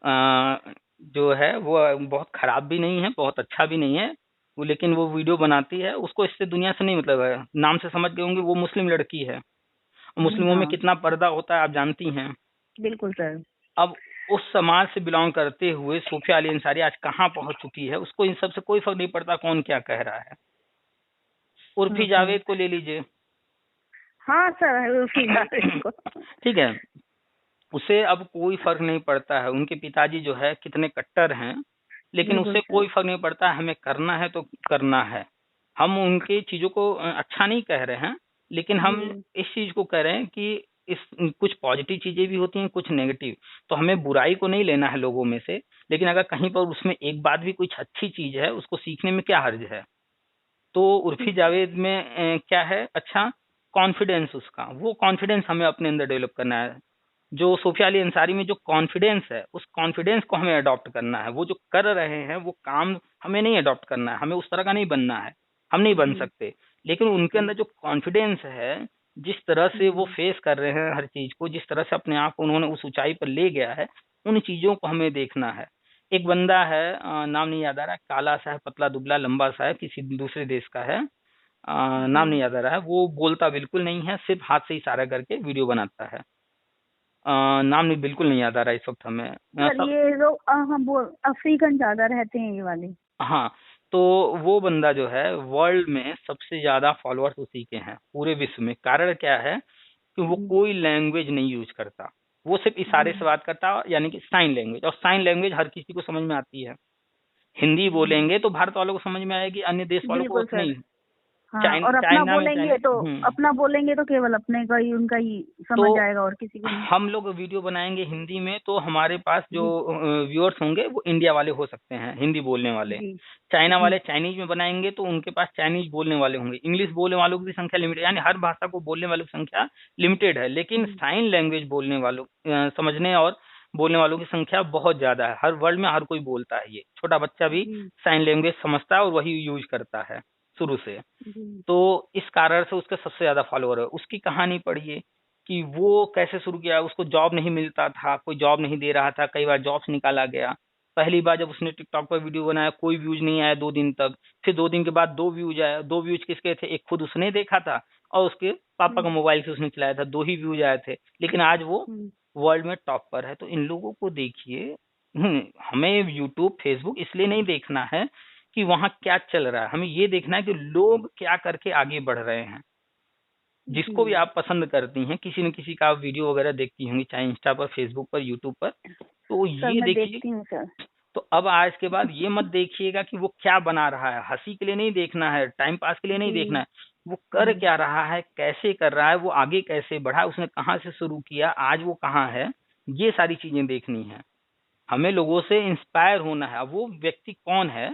हैं। जो है वो बहुत खराब भी नहीं है, बहुत अच्छा भी नहीं है वो, लेकिन वो वीडियो बनाती है, उसको इससे दुनिया से नहीं मतलब है। नाम से समझ गए होंगे वो मुस्लिम लड़की है। मुस्लिमों में हाँ कितना पर्दा होता है आप जानती हैं। बिल्कुल सर। अब उस समाज से बिलोंग करते हुए सूफिया अली अंसारी आज कहाँ पहुंच चुकी है, उसको इन सब से कोई फर्क नहीं पड़ता कौन क्या कह रहा है। उर्फी हाँ जावेद को ले लीजिए। हाँ सर, उसी जावेद को। ठीक है, उसे अब कोई फर्क नहीं पड़ता है उनके पिताजी जो है कितने कट्टर हैं, लेकिन बिल्कुल उससे सर। कोई फर्क नहीं पड़ता, हमें करना है तो करना है। हम उनकी चीजों को अच्छा नहीं कह रहे हैं, लेकिन हम जी इस चीज को कह रहे हैं कि इस कुछ पॉजिटिव चीजें भी होती हैं, कुछ नेगेटिव। तो हमें बुराई को नहीं लेना है लोगों में से, लेकिन अगर कहीं पर उसमें एक बात भी कुछ अच्छी चीज है उसको सीखने में क्या हर्ज है। तो उर्फी जावेद में क्या है अच्छा, कॉन्फिडेंस, उसका वो कॉन्फिडेंस हमें अपने अंदर डेवलप करना है। जो सूफिया अली अंसारी में जो कॉन्फिडेंस है, उस कॉन्फिडेंस को हमें अडॉप्ट करना है। वो जो कर रहे हैं वो काम हमें नहीं अडॉप्ट करना है, हमें उस तरह का नहीं बनना है, हम नहीं बन जी सकते। लेकिन उनके अंदर जो कॉन्फिडेंस है, जिस तरह से वो जी फेस कर रहे हैं हर चीज को, जिस तरह से अपने आप को उन्होंने उस ऊंचाई पर ले गया है, उन चीजों को हमें देखना है। एक बंदा है, नाम नहीं याद आ रहा, काला सा है, पतला दुबला लंबा सा है, किसी दूसरे देश का है, नाम नहीं जी याद आ रहा है। वो बोलता बिल्कुल नहीं है, सिर्फ हाथ से इशारा करके वीडियो बनाता है। नाम नहीं, बिल्कुल नहीं याद आ रहा इस वक्त हमें। सर, सब ये लोग हम वो अफ्रीकन ज्यादा रहते हैं ये वाले। हाँ, तो वो बंदा जो है वर्ल्ड में सबसे ज्यादा फॉलोअर्स उसी के हैं पूरे विश्व में। कारण क्या है कि वो जी कोई लैंग्वेज नहीं यूज करता, वो सिर्फ इशारे से जी बात करता है, यानी कि साइन लैंग्वेज। और साइन लैंग्वेज हर किसी को समझ में आती है। हिंदी जी बोलेंगे तो भारत वालों को समझ में आएगी, अन्य देश वालों को बिल्कुल उतनी सर। ही। हाँ, और अपना चाइना में बोलेंगे तो हम्म। अपना बोलेंगे तो केवल अपने का ही, उनका ही तो समझ आएगा और किसी को नहीं। हम लोग वीडियो बनाएंगे हिंदी में तो हमारे पास जो जी व्यूअर्स होंगे वो इंडिया वाले हो सकते हैं, हिंदी बोलने वाले। जी चाइना जी वाले चाइनीज में बनाएंगे तो उनके पास चाइनीज बोलने वाले होंगे। इंग्लिश बोलने वालों की भी संख्या लिमिटेड, यानी हर भाषा को बोलने वालों की संख्या लिमिटेड है। लेकिन जी साइन लैंग्वेज बोलने वालों, समझने और बोलने वालों की संख्या बहुत ज्यादा है। हर वर्ल्ड में हर कोई बोलता है, ये छोटा बच्चा भी जी साइन लैंग्वेज समझता है और वही यूज करता है शुरू से। जी तो इस कारण से उसके सबसे ज्यादा फॉलोअर है। उसकी कहानी पढ़िए कि वो कैसे शुरू किया। उसको जॉब नहीं मिलता था, कोई जॉब नहीं दे रहा था, कई बार जॉब से निकाला गया। पहली बार जब उसने टिकटॉक पर वीडियो बनाया कोई व्यूज नहीं आया 2 दिन तक। फिर 2 दिन के बाद 2 व्यूज आया। 2 व्यूज किसके थे, एक खुद उसने देखा था और उसके पापा का हम्म, मोबाइल से उसने चलाया था, 2 ही व्यूज आए थे। लेकिन आज वो हम्म, वर्ल्ड में टॉप पर है। तो इन लोगों को देखिए। हमें यूट्यूब फेसबुक इसलिए नहीं देखना है कि वहां क्या चल रहा है, हमें ये देखना है कि लोग क्या करके आगे बढ़ रहे हैं। जिसको भी जी आप पसंद करती हैं, किसी न किसी का आप वीडियो वगैरह देखती होंगी, चाहे इंस्टा पर, फेसबुक पर, यूट्यूब पर, तो सर, ये मैं देखिए। देखती हूँ सर। तो अब आज के बाद ये मत देखिएगा कि वो क्या बना रहा है, हंसी के लिए नहीं देखना है, टाइम पास के लिए नहीं जी देखना है। वो कर क्या रहा है, कैसे कर रहा है, वो आगे कैसे बढ़ा, उसने कहाँ से शुरू किया, आज वो कहाँ है, ये सारी चीजें देखनी है। हमें लोगों से इंस्पायर होना है। अब वो व्यक्ति कौन है,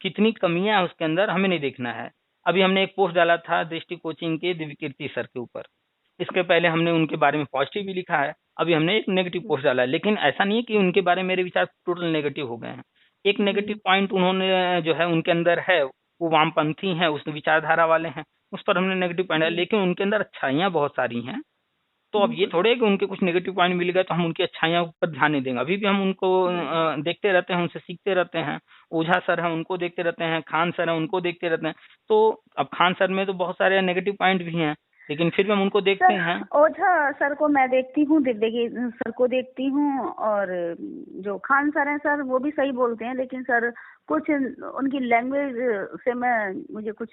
कितनी कमियां है उसके अंदर, हमें नहीं देखना है। अभी हमने एक पोस्ट डाला था दृष्टि कोचिंग के दिव्य कीर्ति सर के ऊपर, इसके पहले हमने उनके बारे में पॉजिटिव भी लिखा है, अभी हमने एक नेगेटिव पोस्ट डाला है। लेकिन ऐसा नहीं है कि उनके बारे में मेरे विचार टोटल नेगेटिव हो गए हैं। एक नेगेटिव पॉइंट उन्होंने जो है उनके अंदर है, वो वामपंथी हैं, उस विचारधारा वाले हैं, उस पर हमने नेगेटिव पॉइंट डाला। लेकिन उनके अंदर अच्छाइयाँ बहुत सारी हैं। तो अब ये थोड़े है कि उनके कुछ नेगेटिव पॉइंट मिल गए तो हम उनकी अच्छाइयों पर ध्यान नहीं देंगे। अभी भी हम उनको देखते रहते हैं, उनसे सीखते रहते हैं। ओझा सर हैं, उनको देखते रहते हैं। खान सर हैं, उनको देखते रहते हैं। तो अब खान सर में तो बहुत सारे नेगेटिव पॉइंट भी हैं, लेकिन फिर भी हम उनको देखते हैं। ओझा सर को मैं देखती हूँ, दिग्विजय सर को देखती हूँ, और जो खान सर हैं सर वो भी सही बोलते हैं, लेकिन सर कुछ उनकी लैंग्वेज से मुझे कुछ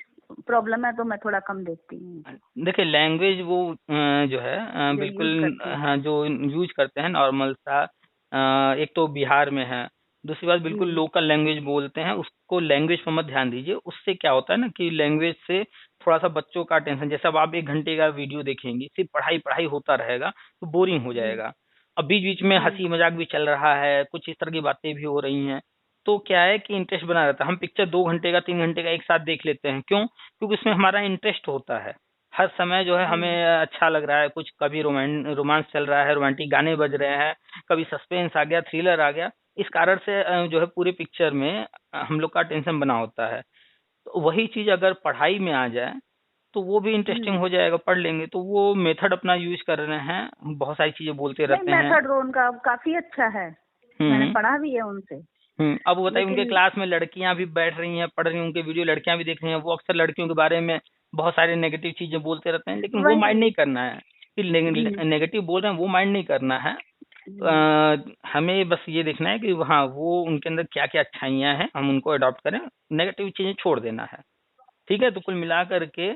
प्रॉब्लम है, तो मैं थोड़ा कम देखती हूँ। देखिए लैंग्वेज वो जो है बिल्कुल हाँ, जो यूज करते हैं नॉर्मल सा, एक तो बिहार में है, दूसरी बात बिल्कुल लोकल लैंग्वेज बोलते हैं, उसको लैंग्वेज पर मत ध्यान दीजिए। उससे क्या होता है ना कि लैंग्वेज से थोड़ा सा बच्चों का टेंशन, जैसे अब आप 1 घंटे का वीडियो देखेंगे सिर्फ पढ़ाई पढ़ाई होता रहेगा तो बोरिंग हो जाएगा। अब बीच बीच में हंसी मजाक भी चल रहा है, कुछ इस तरह की बातें भी हो रही हैं, तो क्या है कि इंटरेस्ट बना रहता है। हम पिक्चर 2 घंटे का 3 घंटे का एक साथ देख लेते हैं, क्यों? क्योंकि उसमें हमारा इंटरेस्ट होता है। हर समय जो है हमें अच्छा लग रहा है, कुछ कभी रोमांस चल रहा है, रोमांटिक गाने बज रहे हैं, कभी सस्पेंस आ गया, थ्रिलर आ गया, इस कारण से जो है पूरे पिक्चर में हम लोग का टेंशन बना होता है। तो वही चीज अगर पढ़ाई में आ जाए तो वो भी इंटरेस्टिंग हो जाएगा, पढ़ लेंगे। तो वो मेथड अपना यूज कर रहे हैं, बहुत सारी चीजें बोलते रहते हैं। मेथड उनका काफी अच्छा है, मैंने पढ़ा भी है उनसे। अब वो बताइए, उनके क्लास में लड़कियां भी बैठ रही हैं, पढ़ रही हैं, उनके वीडियो लड़कियां भी देख रही हैं, वो अक्सर लड़कियों के बारे में बहुत सारे नेगेटिव चीजें बोलते रहते हैं, लेकिन वो माइंड नहीं करना है कि नेगेटिव बोल रहे हैं, वो माइंड नहीं करना है। हमें बस ये देखना है कि हाँ वो उनके अंदर क्या क्या अच्छाइयाँ हैं, हम उनको अडॉप्ट करें, नेगेटिव चीजें छोड़ देना है। ठीक है, तो कुल मिला करके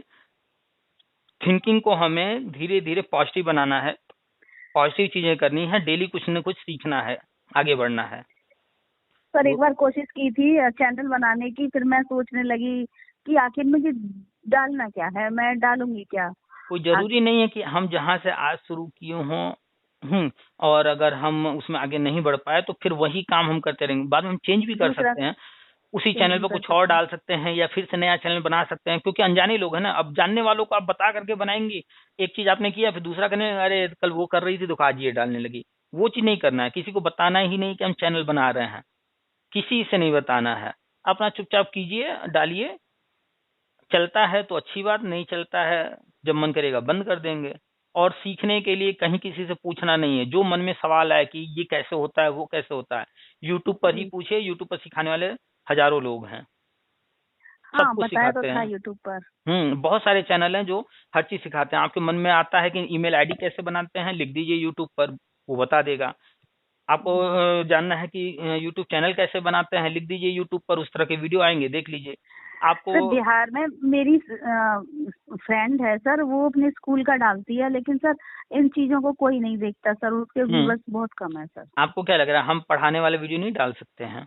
थिंकिंग को हमें धीरे धीरे पॉजिटिव बनाना है, पॉजिटिव चीजें करनी है, डेली कुछ न कुछ सीखना है, आगे बढ़ना है। सर एक बार कोशिश की थी चैनल बनाने की, फिर मैं सोचने लगी कि आखिर मुझे डालना क्या है, मैं डालूंगी क्या। कोई जरूरी नहीं है कि हम जहाँ से आज शुरू किए हों और अगर हम उसमें आगे नहीं बढ़ पाए तो फिर वही काम हम करते रहेंगे। बाद में हम चेंज भी कर सकते हैं, उसी चैनल पर कुछ और डाल सकते हैं या फिर से नया चैनल बना सकते हैं, क्योंकि अनजाने लोग हैं ना। अब जानने वालों को आप बता करके बनाएंगे, एक चीज आपने किया फिर दूसरा करने, अरे कल वो कर रही थी तो आज ये डालने लगी। वो चीज नहीं करना है, किसी को बताना ही नहीं कि हम चैनल बना रहे हैं, किसी से नहीं बताना है। अपना चुपचाप कीजिए, डालिए, चलता है तो अच्छी बात, नहीं चलता है जब मन करेगा बंद कर देंगे। और सीखने के लिए कहीं किसी से पूछना नहीं है, जो मन में सवाल आए कि ये कैसे होता है, वो कैसे होता है, यूट्यूब पर ही पूछिए, यूट्यूब पर सिखाने वाले हजारों लोग हैं, सब कुछ सिखाते हैं। यूट्यूब पर बहुत सारे चैनल हैं जो हर चीज सिखाते हैं। आपके मन में आता है कि ईमेल आईडी कैसे बनाते हैं, लिख दीजिए यूट्यूब पर, वो बता देगा। आपको जानना है कि यूट्यूब चैनल कैसे बनाते हैं, लिख दीजिए यूट्यूब पर, उस तरह के वीडियो आएंगे, देख लीजिए। आपको सर बिहार में मेरी फ्रेंड है सर, वो अपने स्कूल का डालती है, लेकिन सर इन चीजों को कोई नहीं देखता सर, उसके व्यूअर्स बहुत कम है सर। आपको क्या लग रहा है हम पढ़ाने वाले वीडियो नहीं डाल सकते हैं?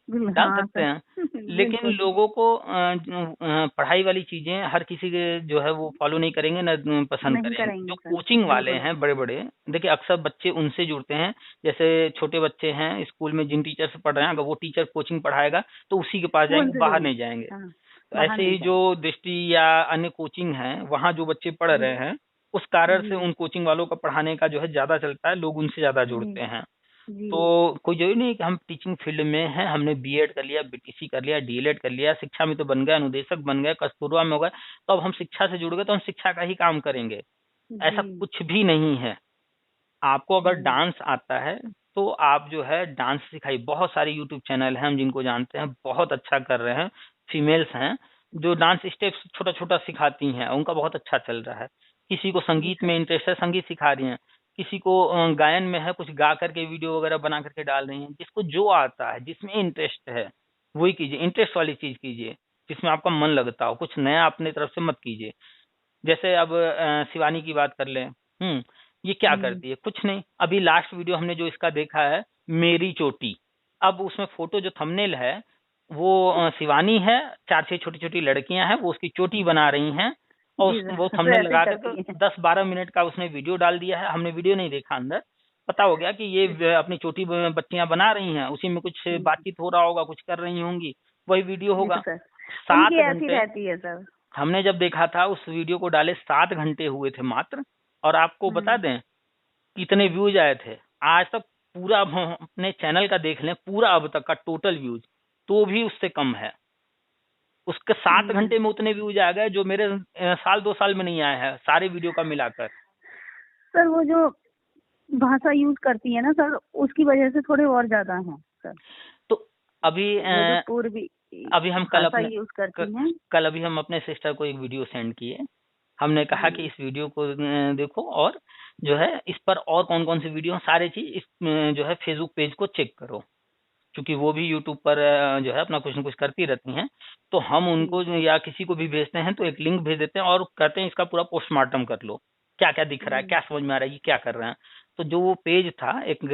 डाल सकते हैं, लेकिन लोगों को पढ़ाई वाली चीजें हर किसी के जो है वो फॉलो नहीं करेंगे, ना पसंद करेंगे। जो कोचिंग वाले हैं बड़े बड़े, देखिए अक्सर बच्चे उनसे जुड़ते हैं। जैसे छोटे बच्चे हैं स्कूल में, जिन टीचर से पढ़ रहे हैं, अगर वो टीचर कोचिंग पढ़ाएगा तो उसी के पास जाएंगे, बाहर नहीं जाएंगे। तो ऐसे ही जो दृष्टि या अन्य कोचिंग है, वहाँ जो बच्चे पढ़ रहे हैं, उस कारण से उन कोचिंग वालों का पढ़ाने का जो है ज्यादा चलता है, लोग उनसे ज्यादा जुड़ते हैं। तो कोई जरूरी नहीं कि हम टीचिंग फील्ड में हैं, हमने बीएड कर लिया, बीटीसी कर लिया, डीएलएड कर लिया, शिक्षा में तो बन गए, अनुदेशक बन गए, कस्तूरबा में हो गए, तो अब हम शिक्षा से जुड़ गए तो हम शिक्षा का ही काम करेंगे, ऐसा कुछ भी नहीं है। आपको अगर डांस आता है तो आप जो है डांस सिखाइए। बहुत सारे यूट्यूब चैनल हैं हम जिनको जानते हैं, बहुत अच्छा कर रहे हैं, फीमेल्स हैं जो डांस स्टेप्स छोटा छोटा सिखाती हैं, उनका बहुत अच्छा चल रहा है। किसी को संगीत में इंटरेस्ट है, संगीत सिखा रही हैं, किसी को गायन में है, कुछ गा करके वीडियो वगैरह बना करके डाल रही हैं। जिसको जो आता है, जिसमें इंटरेस्ट है वही कीजिए, इंटरेस्ट वाली चीज कीजिए, जिसमें आपका मन लगता हो, कुछ नया अपने तरफ से मत कीजिए। जैसे अब शिवानी की बात कर लें, ये क्या करती है? कुछ नहीं। अभी लास्ट वीडियो हमने जो इसका देखा है, मेरी चोटी, अब उसमें फोटो जो थंबनेल है वो शिवानी है, 4-6 छोटी छोटी लड़कियां हैं, वो उसकी चोटी बना रही हैं, और वो थंबनेल लगा कर 10-12 मिनट का उसने वीडियो डाल दिया है। हमने वीडियो नहीं देखा अंदर, पता हो गया कि ये अपनी छोटी बच्चियां बना रही हैं, उसी में कुछ जी बातचीत हो रहा होगा, कुछ कर रही होंगी, वही वीडियो जी तो होगा। सर, उनकी सात ऐसी घंटे रहती है सर। हमने जब देखा था उस वीडियो को डाले 7 घंटे हुए थे मात्र, और आपको बता हम्म। दें कितने व्यूज आए थे आज तक। पूरा हम अपने चैनल का देख लें, पूरा अब तक का टोटल व्यूज, तो भी उससे कम है। उसके 7 घंटे में उतने व्यूज आ गए जो मेरे साल 2 साल में नहीं आए हैं सारे वीडियो का मिलाकर। सर वो जो भाषा यूज करती है ना सर, उसकी वजह से थोड़े और ज्यादा हैं सर। तो अभी वो जो पूर्वी अभी हम भाषा यूज करती हैं। कल अभी हम अपने सिस्टर को एक वीडियो सेंड किए। हमने कहा कि जी इस वीडियो को देखो, और जो है इस पर और कौन कौन सी वीडियो सारे चीज इस जो है फेसबुक पेज को चेक करो, क्योंकि वो भी यूट्यूब पर जो है अपना कुछ न कुछ करती रहती हैं। तो हम जी उनको या किसी को भी भेजते हैं तो एक लिंक भेज देते हैं और कहते हैं इसका पूरा पोस्टमार्टम कर लो, क्या क्या दिख रहा है, जी क्या समझ में आ रहा है, ये क्या कर रहे हैं। तो जो वो पेज था एक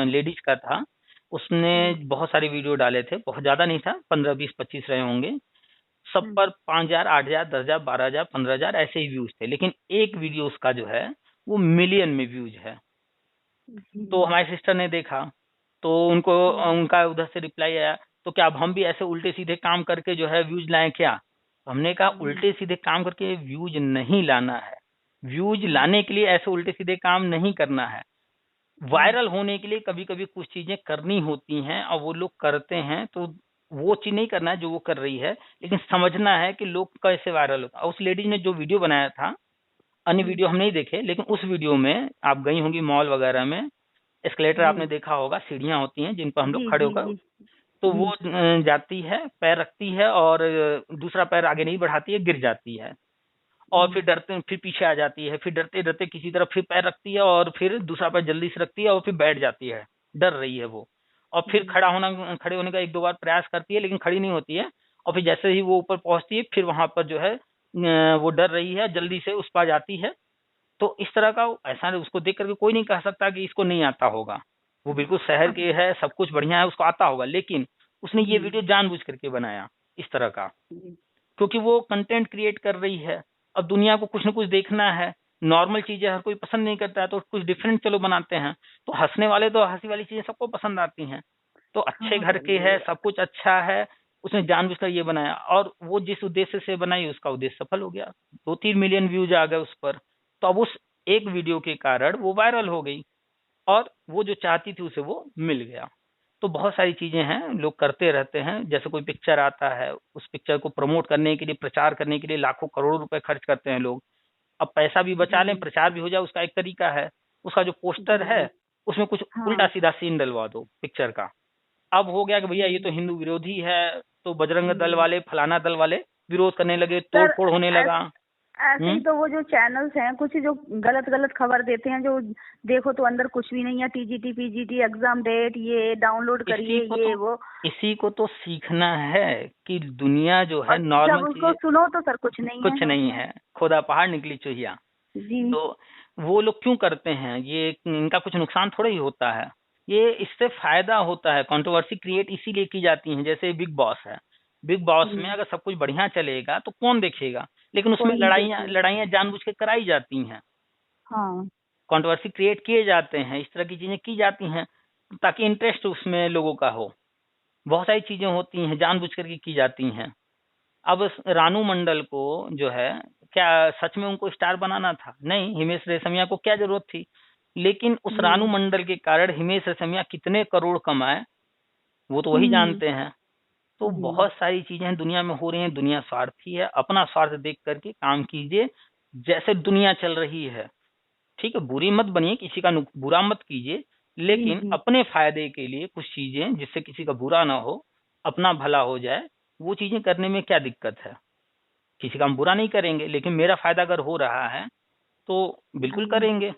लेडीज का था, उसने जी बहुत सारे वीडियो डाले थे, बहुत ज्यादा नहीं था, 15 20 25 रहे होंगे। सब हम्म, पर 5,000 8,000 10,000 12,000 15,000 ऐसे ही व्यूज थे, लेकिन एक वीडियो उसका जो है वो मिलियन में व्यूज है। तो जी हमारी सिस्टर ने देखा, तो उनको हम्म, उनका उधर से रिप्लाई आया, तो क्या अब हम भी ऐसे उल्टे सीधे काम करके जो है व्यूज लाएं क्या। तो हमने कहा हम्म, उल्टे सीधे काम करके व्यूज नहीं लाना है, व्यूज हम्म, लाने के लिए ऐसे उल्टे सीधे काम नहीं करना है। हम्म, वायरल होने के लिए कभी कभी कुछ चीजें करनी होती हैं और वो लोग करते हैं, तो वो चीज नहीं करना है जो वो कर रही है, लेकिन समझना है कि लोग कैसे वायरल होता है। उस लेडीज ने जो वीडियो बनाया था, अन्य हम्म, वीडियो हम नहीं देखे, लेकिन उस वीडियो में आप गई होंगी मॉल वगैरह में, एस्केलेटर जी आपने देखा होगा, सीढ़ियां होती हैं जिन पर हम लोग जी खड़े जी होकर, जी तो जी वो जाती है, पैर रखती है और दूसरा पैर आगे नहीं बढ़ाती है, गिर जाती है, और हम्म, फिर डरते फिर पीछे आ जाती है, फिर डरते डरते किसी तरफ फिर पैर रखती है और फिर दूसरा पैर जल्दी से रखती है और फिर बैठ जाती है, डर रही है वो। और फिर हम्म, खड़े होने का 1 2 बार प्रयास करती है, लेकिन खड़ी नहीं होती है। और फिर जैसे ही वो ऊपर पहुंचती है, फिर वहां पर जो है वो डर रही है, जल्दी से उस पर जाती है। तो इस तरह का ऐसा उसको देख करके कोई नहीं कह सकता कि इसको नहीं आता होगा। वो बिल्कुल शहर अब के है, सब कुछ बढ़िया है, उसको आता होगा, लेकिन उसने ये जी वीडियो जानबूझ करके बनाया इस तरह का, जी क्योंकि वो कंटेंट क्रिएट कर रही है। अब दुनिया को कुछ न कुछ देखना है, नॉर्मल चीजें हर कोई पसंद नहीं करता है, तो कुछ डिफरेंट चलो बनाते हैं। तो हंसने वाले तो हंसी वाली चीजें सबको पसंद आती हैं। तो अच्छे हाँ घर सर के है, ये सब कुछ अच्छा है, उसने जानबूझकर ये बनाया, और वो जिस उद्देश्य से बनाई उसका उद्देश्य सफल हो गया। 2 3 मिलियन व्यूज आ गए उस पर। तो अब उस एक वीडियो के कारण वो वायरल हो गई, और वो जो चाहती थी उसे वो मिल गया। तो बहुत सारी चीजें हैं, लोग करते रहते हैं। जैसे कोई पिक्चर आता है, उस पिक्चर को प्रमोट करने के लिए, प्रचार करने के लिए लाखों करोड़ों रुपए खर्च करते हैं लोग। अब पैसा भी बचा लें, जी प्रचार भी हो जाए, उसका एक तरीका है। उसका जो पोस्टर जी है जी उसमें कुछ उल्टा हाँ सीधा सीन डलवा दो पिक्चर का। अब हो गया कि भैया ये जी तो हिंदू विरोधी है, तो बजरंग दल जी वाले फलाना दल वाले विरोध करने लगे, तोड़ सर फोड़ होने लगा। ऐसे ही तो वो जो चैनल्स हैं कुछ जो गलत गलत खबर देते हैं, जो देखो तो अंदर कुछ भी नहीं है, टीजीटी पीजीटी एग्जाम डेट, ये डाउनलोड इसी करिए को ये तो वो, इसी को तो सीखना है कि दुनिया जो है और जब नॉर्मल उसको चीजें सुनो तो सर कुछ नहीं है कुछ नहीं उसमें। है, खुदा पहाड़ निकली चूहिया। जी तो वो लोग क्यों करते हैं ये, इनका कुछ नुकसान थोड़ा ही होता है, ये इससे फायदा होता है। कंट्रोवर्सी क्रिएट इसीलिए की जाती है। जैसे बिग बॉस है, बिग बॉस जी में अगर सब कुछ बढ़िया चलेगा तो कौन देखेगा, लेकिन उसमें कोई नहीं लड़ाइयाँ देखेगा। लड़ाइयाँ जानबूझ के कराई जाती हैं, हाँ कंट्रोवर्सी क्रिएट किए जाते हैं, इस तरह की चीजें की जाती हैं ताकि इंटरेस्ट उसमें लोगों का हो। बहुत सारी चीजें होती हैं जानबूझ करके की जाती हैं। अब रानू मंडल को जो है, क्या सच में उनको स्टार बनाना था? नहीं, हिमेश रेशमिया को क्या जरूरत थी? लेकिन उस रानू जी मंडल के कारण हिमेश रेशमिया कितने करोड़ कमाए, वो तो वही हम्म जानते हैं। तो जी बहुत सारी चीजें दुनिया में हो रही हैं, दुनिया स्वार्थी है, अपना स्वार्थ देख करके काम कीजिए। जैसे दुनिया चल रही है, ठीक है, बुरी मत बनिए, किसी का बुरा मत कीजिए, जी लेकिन जी अपने फायदे के लिए कुछ चीजें जिससे किसी का बुरा ना हो, अपना भला हो जाए, वो चीजें करने में क्या दिक्कत है। किसी का हम बुरा नहीं करेंगे, लेकिन मेरा फायदा अगर हो रहा है तो बिल्कुल जी करेंगे।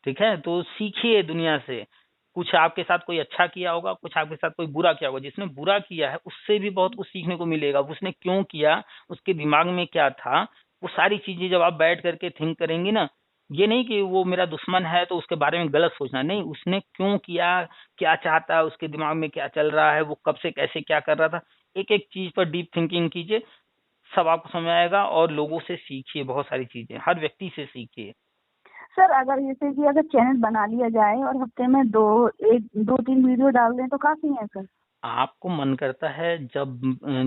ठीक है, तो सीखिए दुनिया से। कुछ आपके साथ कोई अच्छा किया होगा, कुछ आपके साथ कोई बुरा किया होगा। जिसने बुरा किया है उससे भी बहुत कुछ सीखने को मिलेगा, उसने क्यों किया, उसके दिमाग में क्या था, वो सारी चीजें जब आप बैठ करके थिंक करेंगे ना, ये नहीं कि वो मेरा दुश्मन है तो उसके बारे में गलत सोचना, नहीं, उसने क्यों किया, क्या चाहता है, उसके दिमाग में क्या चल रहा है, वो कब से कैसे क्या कर रहा था, एक एक चीज पर डीप थिंकिंग कीजिए, सब आपको समझ आएगा। और लोगों से सीखिए, बहुत सारी चीजें हर व्यक्ति से सीखिए। सर अगर जैसे कि अगर चैनल बना लिया जाए और हफ्ते में 2-3 वीडियो डाल दें तो काफी है सर। आपको मन करता है जब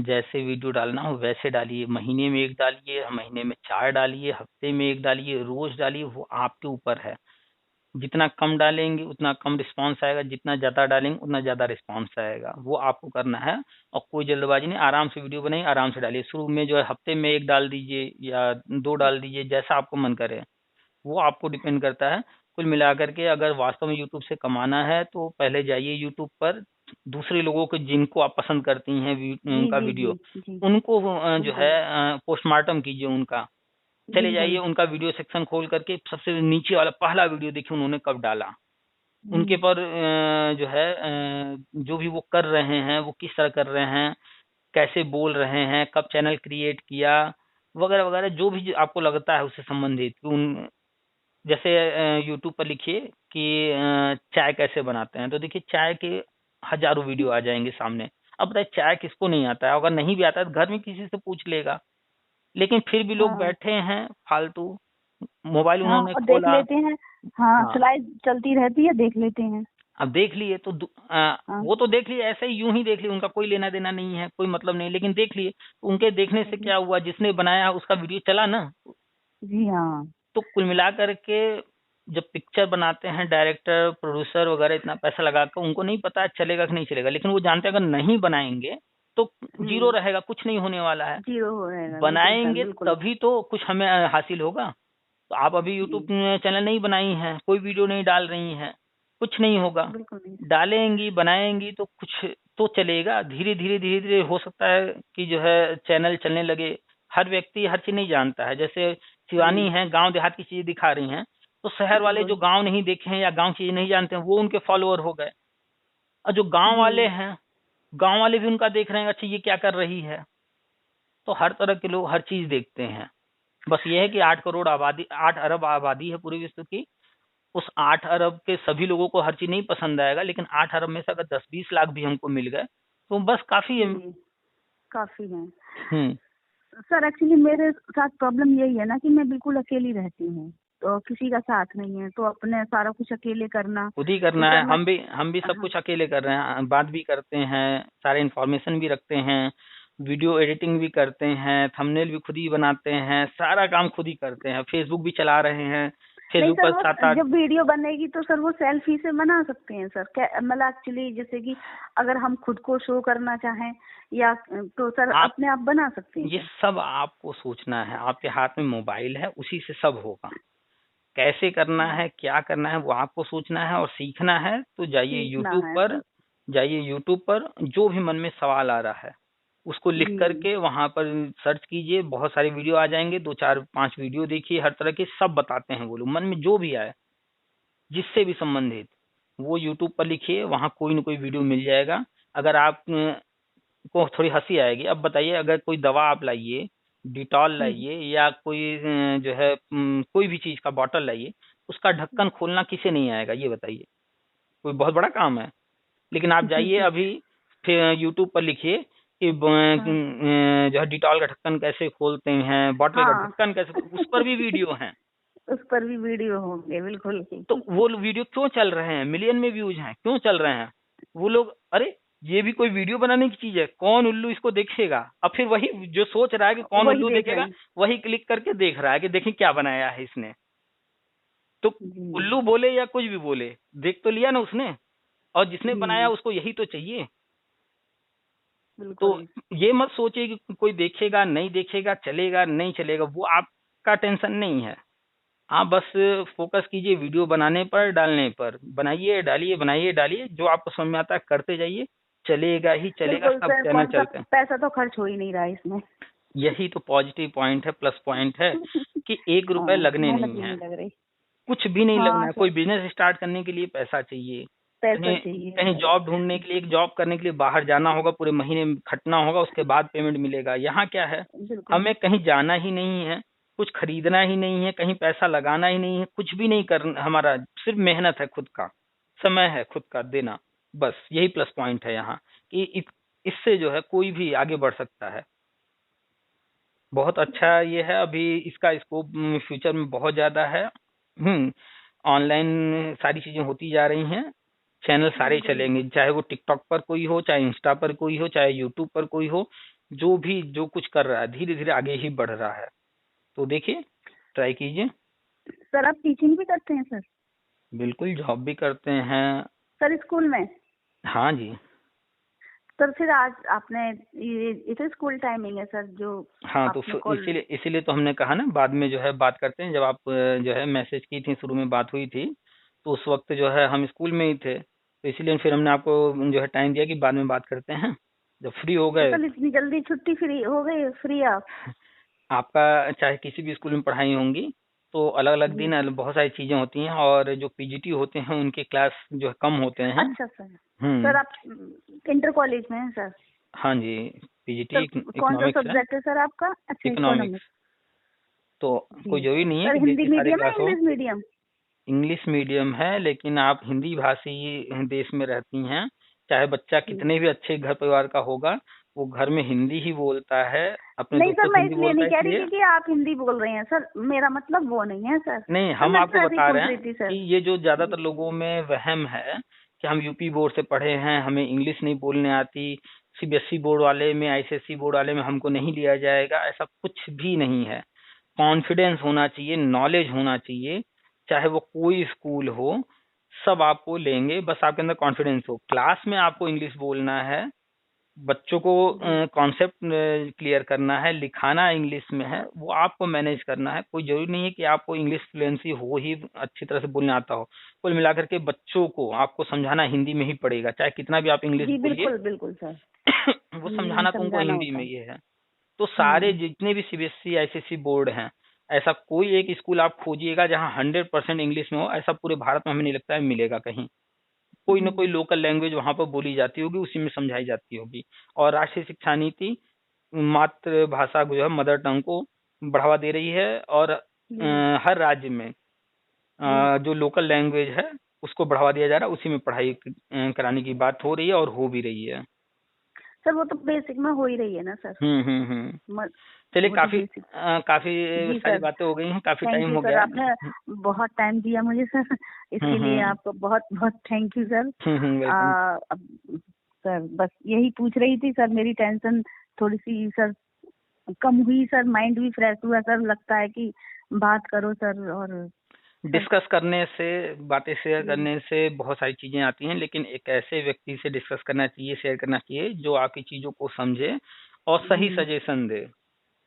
जैसे वीडियो डालना हो वैसे डालिए, महीने में 1 डालिए, महीने में 4 डालिए, हफ्ते में 1 डालिए, रोज डालिए, वो आपके ऊपर है। जितना कम डालेंगे उतना कम रिस्पांस आएगा, जितना ज्यादा डालेंगे उतना ज्यादा रिस्पांस आएगा, वो आपको करना है। और कोई जल्दबाजी नहीं, आराम से वीडियो बनाइए, आराम से डालिए। शुरू में जो है हफ्ते में 1 डाल दीजिए या 2 डाल दीजिए, जैसा आपको मन करे, वो आपको डिपेंड करता है। कुल मिलाकर के अगर वास्तव में यूट्यूब से कमाना है तो पहले जाइए यूट्यूब पर, दूसरे लोगों को जिनको आप पसंद करती हैं जी उनका जी जी वीडियो, जी। उनको जो बिल्कुल। है पोस्टमार्टम कीजिए उनका। चले बिल्कुल। जाइए उनका वीडियो सेक्शन खोल करके सबसे नीचे वाला पहला वीडियो देखिए उन्होंने कब डाला, उनके हम्म। पर जो है जो भी वो कर रहे हैं वो किस तरह कर रहे हैं, कैसे बोल रहे हैं, कब चैनल क्रिएट किया, वगैरह वगैरह, जो भी आपको लगता है उससे संबंधित। उन जैसे यूट्यूब पर लिखिए कि चाय कैसे बनाते हैं, तो देखिए चाय के हजारों वीडियो आ जाएंगे सामने। अब बताइए चाय किसको नहीं आता है, अगर नहीं भी आता है तो घर में किसी से पूछ लेगा, लेकिन फिर भी लोग हाँ बैठे हैं फालतू, मोबाइल हाँ, उन्होंने और देख खोला। लेते हैं। हाँ, हाँ, स्लाइड चलती रहती है, देख लेते हैं। अब देख लिए तो हाँ। वो तो देख लिए, ऐसे ही यूं ही देख लिए, उनका कोई लेना देना नहीं है, कोई मतलब नहीं, लेकिन देख लिए तो उनके देखने से जी। क्या हुआ, जिसने बनाया उसका वीडियो चला ना। जी हाँ। तो कुल मिलाकर के जब पिक्चर बनाते हैं डायरेक्टर प्रोड्यूसर वगैरह इतना पैसा लगाकर, उनको नहीं पता चलेगा कि नहीं चलेगा, लेकिन वो जानते हैं अगर नहीं बनाएंगे तो जीरो हम्म। रहेगा, कुछ नहीं होने वाला है। जीरो रहेगा, बिल्कुल सर, बनाएंगे बिल्कुल। तभी तो कुछ हमें हासिल होगा। तो आप अभी यूट्यूब जी। चैनल नहीं बनाई हैं, कोई वीडियो नहीं डाल रही हैं, कुछ नहीं होगा। बिल्कुल नहीं। डालेंगी बनाएंगी तो कुछ तो चलेगा, धीरे धीरे हो सकता है कि जो है चैनल चलने लगे। हर व्यक्ति हर चीज नहीं जानता है, जैसे शिवानी हम्म। है गांव देहात की चीज दिखा रही हैं, तो शहर वाले जो बिल्कुल। गांव नहीं देखे हैं या गांव चीज नहीं जानते हैं वो उनके फॉलोअर हो गए। और जो गांव जी। वाले हैं, गांव वाले भी उनका देख रहे हैं, अच्छा ये क्या कर रही है। तो हर तरह के लोग हर चीज देखते हैं। बस ये है कि 8 करोड़ आबादी, 8 अरब आबादी है पूरे विश्व की। उस 8 अरब के सभी लोगों को हर चीज नहीं पसंद आएगा, लेकिन 8 अरब में से अगर 10-20 लाख भी हमको मिल गए तो बस काफी है। जी, काफी है। हम्म। सर एक्चुअली मेरे साथ प्रॉब्लम यही है ना कि मैं बिल्कुल अकेली रहती हूँ, तो किसी का साथ नहीं है, तो अपने सारा कुछ अकेले करना। खुद ही तो करना है, सर मैं। हम भी सब हाँ। कुछ अकेले कर रहे हैं, बात भी करते हैं, सारे इन्फॉर्मेशन भी रखते हैं, वीडियो एडिटिंग भी करते हैं, थंबनेल भी खुद ही बनाते हैं, सारा काम खुद ही करते हैं, फेसबुक भी चला रहे हैं, नहीं फेसबुक सर, पर वो 7-8। जब वीडियो बनेगी तो सर वो सेल्फी से बना सकते हैं सर, क्या मतलब एक्चुअली जैसे कि अगर हम खुद को शो करना चाहें या तो सर आप अपने आप बना सकते हैं ये क्या? सब आपको सोचना है, आपके हाथ में मोबाइल है, उसी से सब होगा। कैसे करना है क्या करना है वो आपको सोचना है और सीखना है, तो सीखना है सर। जाइए यूट्यूब पर जो भी मन में सवाल आ रहा है उसको लिख जी। करके वहां पर सर्च कीजिए, बहुत सारे वीडियो आ जाएंगे, 2 4 5 वीडियो देखिए, हर तरह के सब बताते हैं वो लोग, मन में जो भी आए जिससे भी संबंधित, वो यूट्यूब पर लिखिए, वहां कोई ना कोई वीडियो मिल जाएगा। अगर आप को थोड़ी हंसी आएगी, अब बताइए अगर कोई दवा आप लाइए, डिटॉल हम्म। लाइए या कोई जो है कोई भी चीज का बॉटल लाइए, उसका ढक्कन खोलना किसे नहीं आएगा ये बताइए, कोई बहुत बड़ा काम है। लेकिन आप जाइए अभी फिर यूट्यूब पर लिखिए कि हाँ जो है डिटॉल का ढक्कन कैसे खोलते हैं, बॉटल का हाँ। ढक्कन कैसे उस पर भी वीडियो हैं। उस पर भी वीडियो होंगे, बिल्कुल। तो वो वीडियो क्यों चल रहे हैं, मिलियन में व्यूज हैं, क्यों चल रहे हैं। वो लोग अरे ये भी कोई वीडियो बनाने की चीज है, कौन उल्लू इसको देखेगा। अब फिर वही जो सोच रहा है कि कौन वही उल्लू देख रहे देखेगा, हैं। वही क्लिक करके देख रहा है कि देखिए क्या बनाया है इसने। तो जी। उल्लू बोले या कुछ भी बोले, देख तो लिया ना उसने, और जिसने बनाया जी। उसको यही तो चाहिए। तो बिल्कुल। ये मत सोचिए कि कोई देखेगा नहीं देखेगा, चलेगा नहीं चलेगा, वो आपका टेंशन नहीं है। आप बस फोकस कीजिए वीडियो बनाने पर, डालने पर, बनाइए डालिए, बनाइए डालिए, जो आपको समझ में आता है करते जाइए, चलेगा ही चलेगा, बिल्कुल सब सर, चैनल कौन सा चलते हैं। पैसा तो खर्च हो ही नहीं रहा है इसमें। यही तो पॉजिटिव पॉइंट है, प्लस पॉइंट है कि 1 रुपए हाँ, लगने मेहनत नहीं भी है, नहीं लग रही। कुछ भी नहीं लगना हाँ है। सर। कोई बिजनेस स्टार्ट करने के लिए पैसा चाहिए, पैसा कहीं चाहिए कहीं सर। जॉब ढूंढने के लिए, एक जॉब करने के लिए बाहर जाना होगा, पूरे महीने में खटना होगा, उसके बाद पेमेंट मिलेगा। यहाँ क्या है, बिल्कुल। हमें कहीं जाना ही नहीं है, कुछ खरीदना ही नहीं है, कहीं पैसा लगाना ही नहीं है, कुछ भी नहीं करना हमारा, सिर्फ मेहनत है खुद का, समय है खुद का देना। बस यही प्लस पॉइंट है यहाँ कि इससे जो है कोई भी आगे बढ़ सकता है। बहुत अच्छा ये है, अभी इसका स्कोप फ्यूचर में बहुत ज्यादा है। ऑनलाइन सारी चीजें होती जा रही हैं, चैनल सारे बिल्कुल। चलेंगे, चाहे वो टिकटॉक पर कोई हो, चाहे इंस्टा पर कोई हो, चाहे यूट्यूब पर कोई हो, जो भी जो कुछ कर रहा है धीरे धीरे आगे ही बढ़ रहा है। तो देखिए, ट्राई कीजिए। सर आप टीचिंग भी करते हैं सर? बिल्कुल, जॉब भी करते हैं। सर स्कूल में? हाँ जी। सर फिर आज आपने ये तो स्कूल टाइमिंग है सर जो हाँ, तो आपने कॉल। इसीलिए इसीलिए तो हमने कहा ना बाद में जो है बात करते हैं। जब आप जो है मैसेज की थी, शुरू में बात हुई थी, तो उस वक्त जो है हम स्कूल में ही थे, तो इसीलिए फिर हमने आपको जो है टाइम दिया कि बाद में बात करते हैं जब फ्री हो तो गए। सर इतनी जल्दी छुट्टी फ्री हो गई, फ्री आप? आपका चाहे किसी भी स्कूल में पढ़ाई होंगी तो अलग अलग जी। दिन बहुत सारी चीजें होती हैं, और जो पीजीटी होते हैं उनके क्लास जो है कम होते हैं। अच्छा सर। हम्म। सर आप इंटर कॉलेज में हैं सर? हाँ जी। पीजीटी सर कौन सा इकोनॉमिक्स है। सब्जेक्ट है सर आपका? अच्छा, इकोनॉमिक्स। इकोनॉमिक्स। तो जी। कोई जरूरी नहीं है सर कि डे हिंदी की सारी मीडियम है क्लास हो। English medium? इंग्लिश मीडियम है, लेकिन आप हिंदी भाषी देश में रहती हैं, चाहे बच्चा जी। कितने भी अच्छे घर परिवार का होगा, वो घर में हिंदी ही बोलता है, अपने नहीं सर, दोस्तों से मैं हिंदी इसलिए बोलता नहीं है, कह रही इसलिए। कि आप हिंदी बोल रहे हैं सर, मेरा मतलब वो नहीं है सर। नहीं, सर हम मैं आपको तो ऐसे ही बता रहे पूछ रही हैं थी कि सर। ये जो ज्यादातर जी। लोगों में वहम है कि हम यूपी बोर्ड से पढ़े हैं, हमें इंग्लिश नहीं बोलने आती, सीबीएसई बोर्ड वाले में, आईसीएसई बोर्ड वाले में हमको नहीं लिया जाएगा, ऐसा कुछ भी नहीं है। कॉन्फिडेंस होना चाहिए, नॉलेज होना चाहिए, चाहे वो कोई स्कूल हो, सब आपको लेंगे, बस आपके अंदर कॉन्फिडेंस हो। क्लास में आपको इंग्लिश बोलना है, बच्चों को जी। कॉन्सेप्ट क्लियर करना है, लिखाना इंग्लिश में है, वो आपको मैनेज करना है। कोई जरूरी नहीं है कि आपको इंग्लिश फ्लुएंसी हो ही, अच्छी तरह से बोलने आता हो। कुल मिलाकर के बच्चों को आपको समझाना हिंदी में ही पड़ेगा, चाहे कितना भी आप इंग्लिश जी बोलिए। बिल्कुल बिल्कुल सर। वो हिंदी में समझाना तो उनको समझाना हिंदी होता में है। ही है। तो सारे हम्म। जितने भी सीबीएसई आईसीएसई बोर्ड हैं, ऐसा कोई एक स्कूल आप खोजिएगा जहाँ 100% इंग्लिश में हो, ऐसा पूरे भारत में हमें नहीं लगता है मिलेगा कहीं। कोई ना कोई जी। लोकल लैंग्वेज वहां पर बोली जाती होगी, उसी में समझाई जाती होगी। और राष्ट्रीय शिक्षा नीति मातृभाषा को जो है, मदर टंग को बढ़ावा दे रही है, और जी। हर राज्य में जी। जो लोकल लैंग्वेज है उसको बढ़ावा दिया जा रहा है, उसी में पढ़ाई कराने की बात हो रही है और हो भी रही है। सर वो तो बेसिक में हो ही रही है ना सर। हम्म। म- चलिए, वो तो काफी बेसिक। काफी जी सारी सर। बातें हो गई हैं, काफी थैंक टाइम यू हो सर, गया आपने है। बहुत टाइम दिया मुझे सर। इसके लिए हम्म। आपको बहुत बहुत थैंक यू सर। वेलकम। अब सर बस यही पूछ रही थी सर, मेरी टेंशन थोड़ी सी सर कम हुई सर, माइंड भी फ्रेश हुआ सर, लगता है कि बात करो सर। और सर। डिस्कस करने से, बातें शेयर जी। करने से बहुत सारी चीजें आती हैं, लेकिन एक ऐसे व्यक्ति से डिस्कस करना चाहिए, शेयर करना चाहिए, जो आपकी चीजों को समझे और सही जी। सजेशन दे।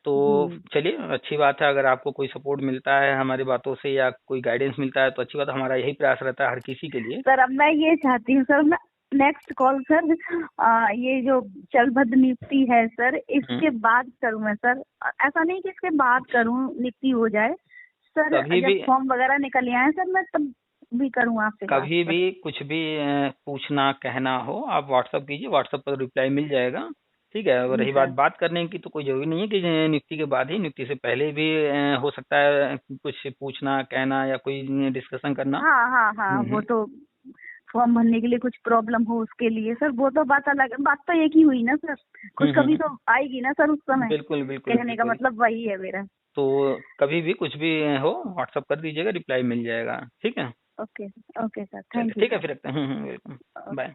तो जी। चलिए, अच्छी बात है, अगर आपको कोई सपोर्ट मिलता है हमारी बातों से या कोई गाइडेंस मिलता है तो अच्छी बात है। हमारा यही प्रयास रहता है हर किसी के लिए। सर अब मैं ये चाहती हूँ सर, मैं नेक्स्ट कॉल सर ये जो चलभद्र नियुक्ति है सर, हम्म। इसके बाद करूँ मैं सर? ऐसा नहीं कि इसके बाद करूँ, नियुक्ति हो जाए सर, कभी जब भी, फॉर्म वगैरह निकल आए सर मैं तब भी करूँ आपसे बात कभी सर? भी कुछ भी पूछना कहना हो, आप व्हाट्सअप कीजिए, व्हाट्सअप पर रिप्लाई मिल जाएगा। ठीक है। और जी रही बात सर। बात करने की, तो कोई जरूरी नहीं है कि नियुक्ति के बाद ही, नियुक्ति से पहले भी हो सकता है कुछ पूछना कहना या कोई डिस्कशन करना। हाँ हाँ हाँ, वो हम्म। तो फॉर्म भरने के लिए कुछ प्रॉब्लम हो उसके लिए सर, वो तो बात अलग है। बात तो एक ही हुई ना सर, कुछ कभी हम्म। तो आएगी ना सर उस समय। बिल्कुल बिल्कुल कहने का बिल्कुल। मतलब वही है मेरा। तो कभी भी कुछ भी हो, व्हाट्सअप कर दीजिएगा, रिप्लाई मिल जाएगा। ठीक है। ओके। ओके सर, चलिए, थैंक यू ठीक है, सर। फिर रखते हैं। वेलकम। बाय।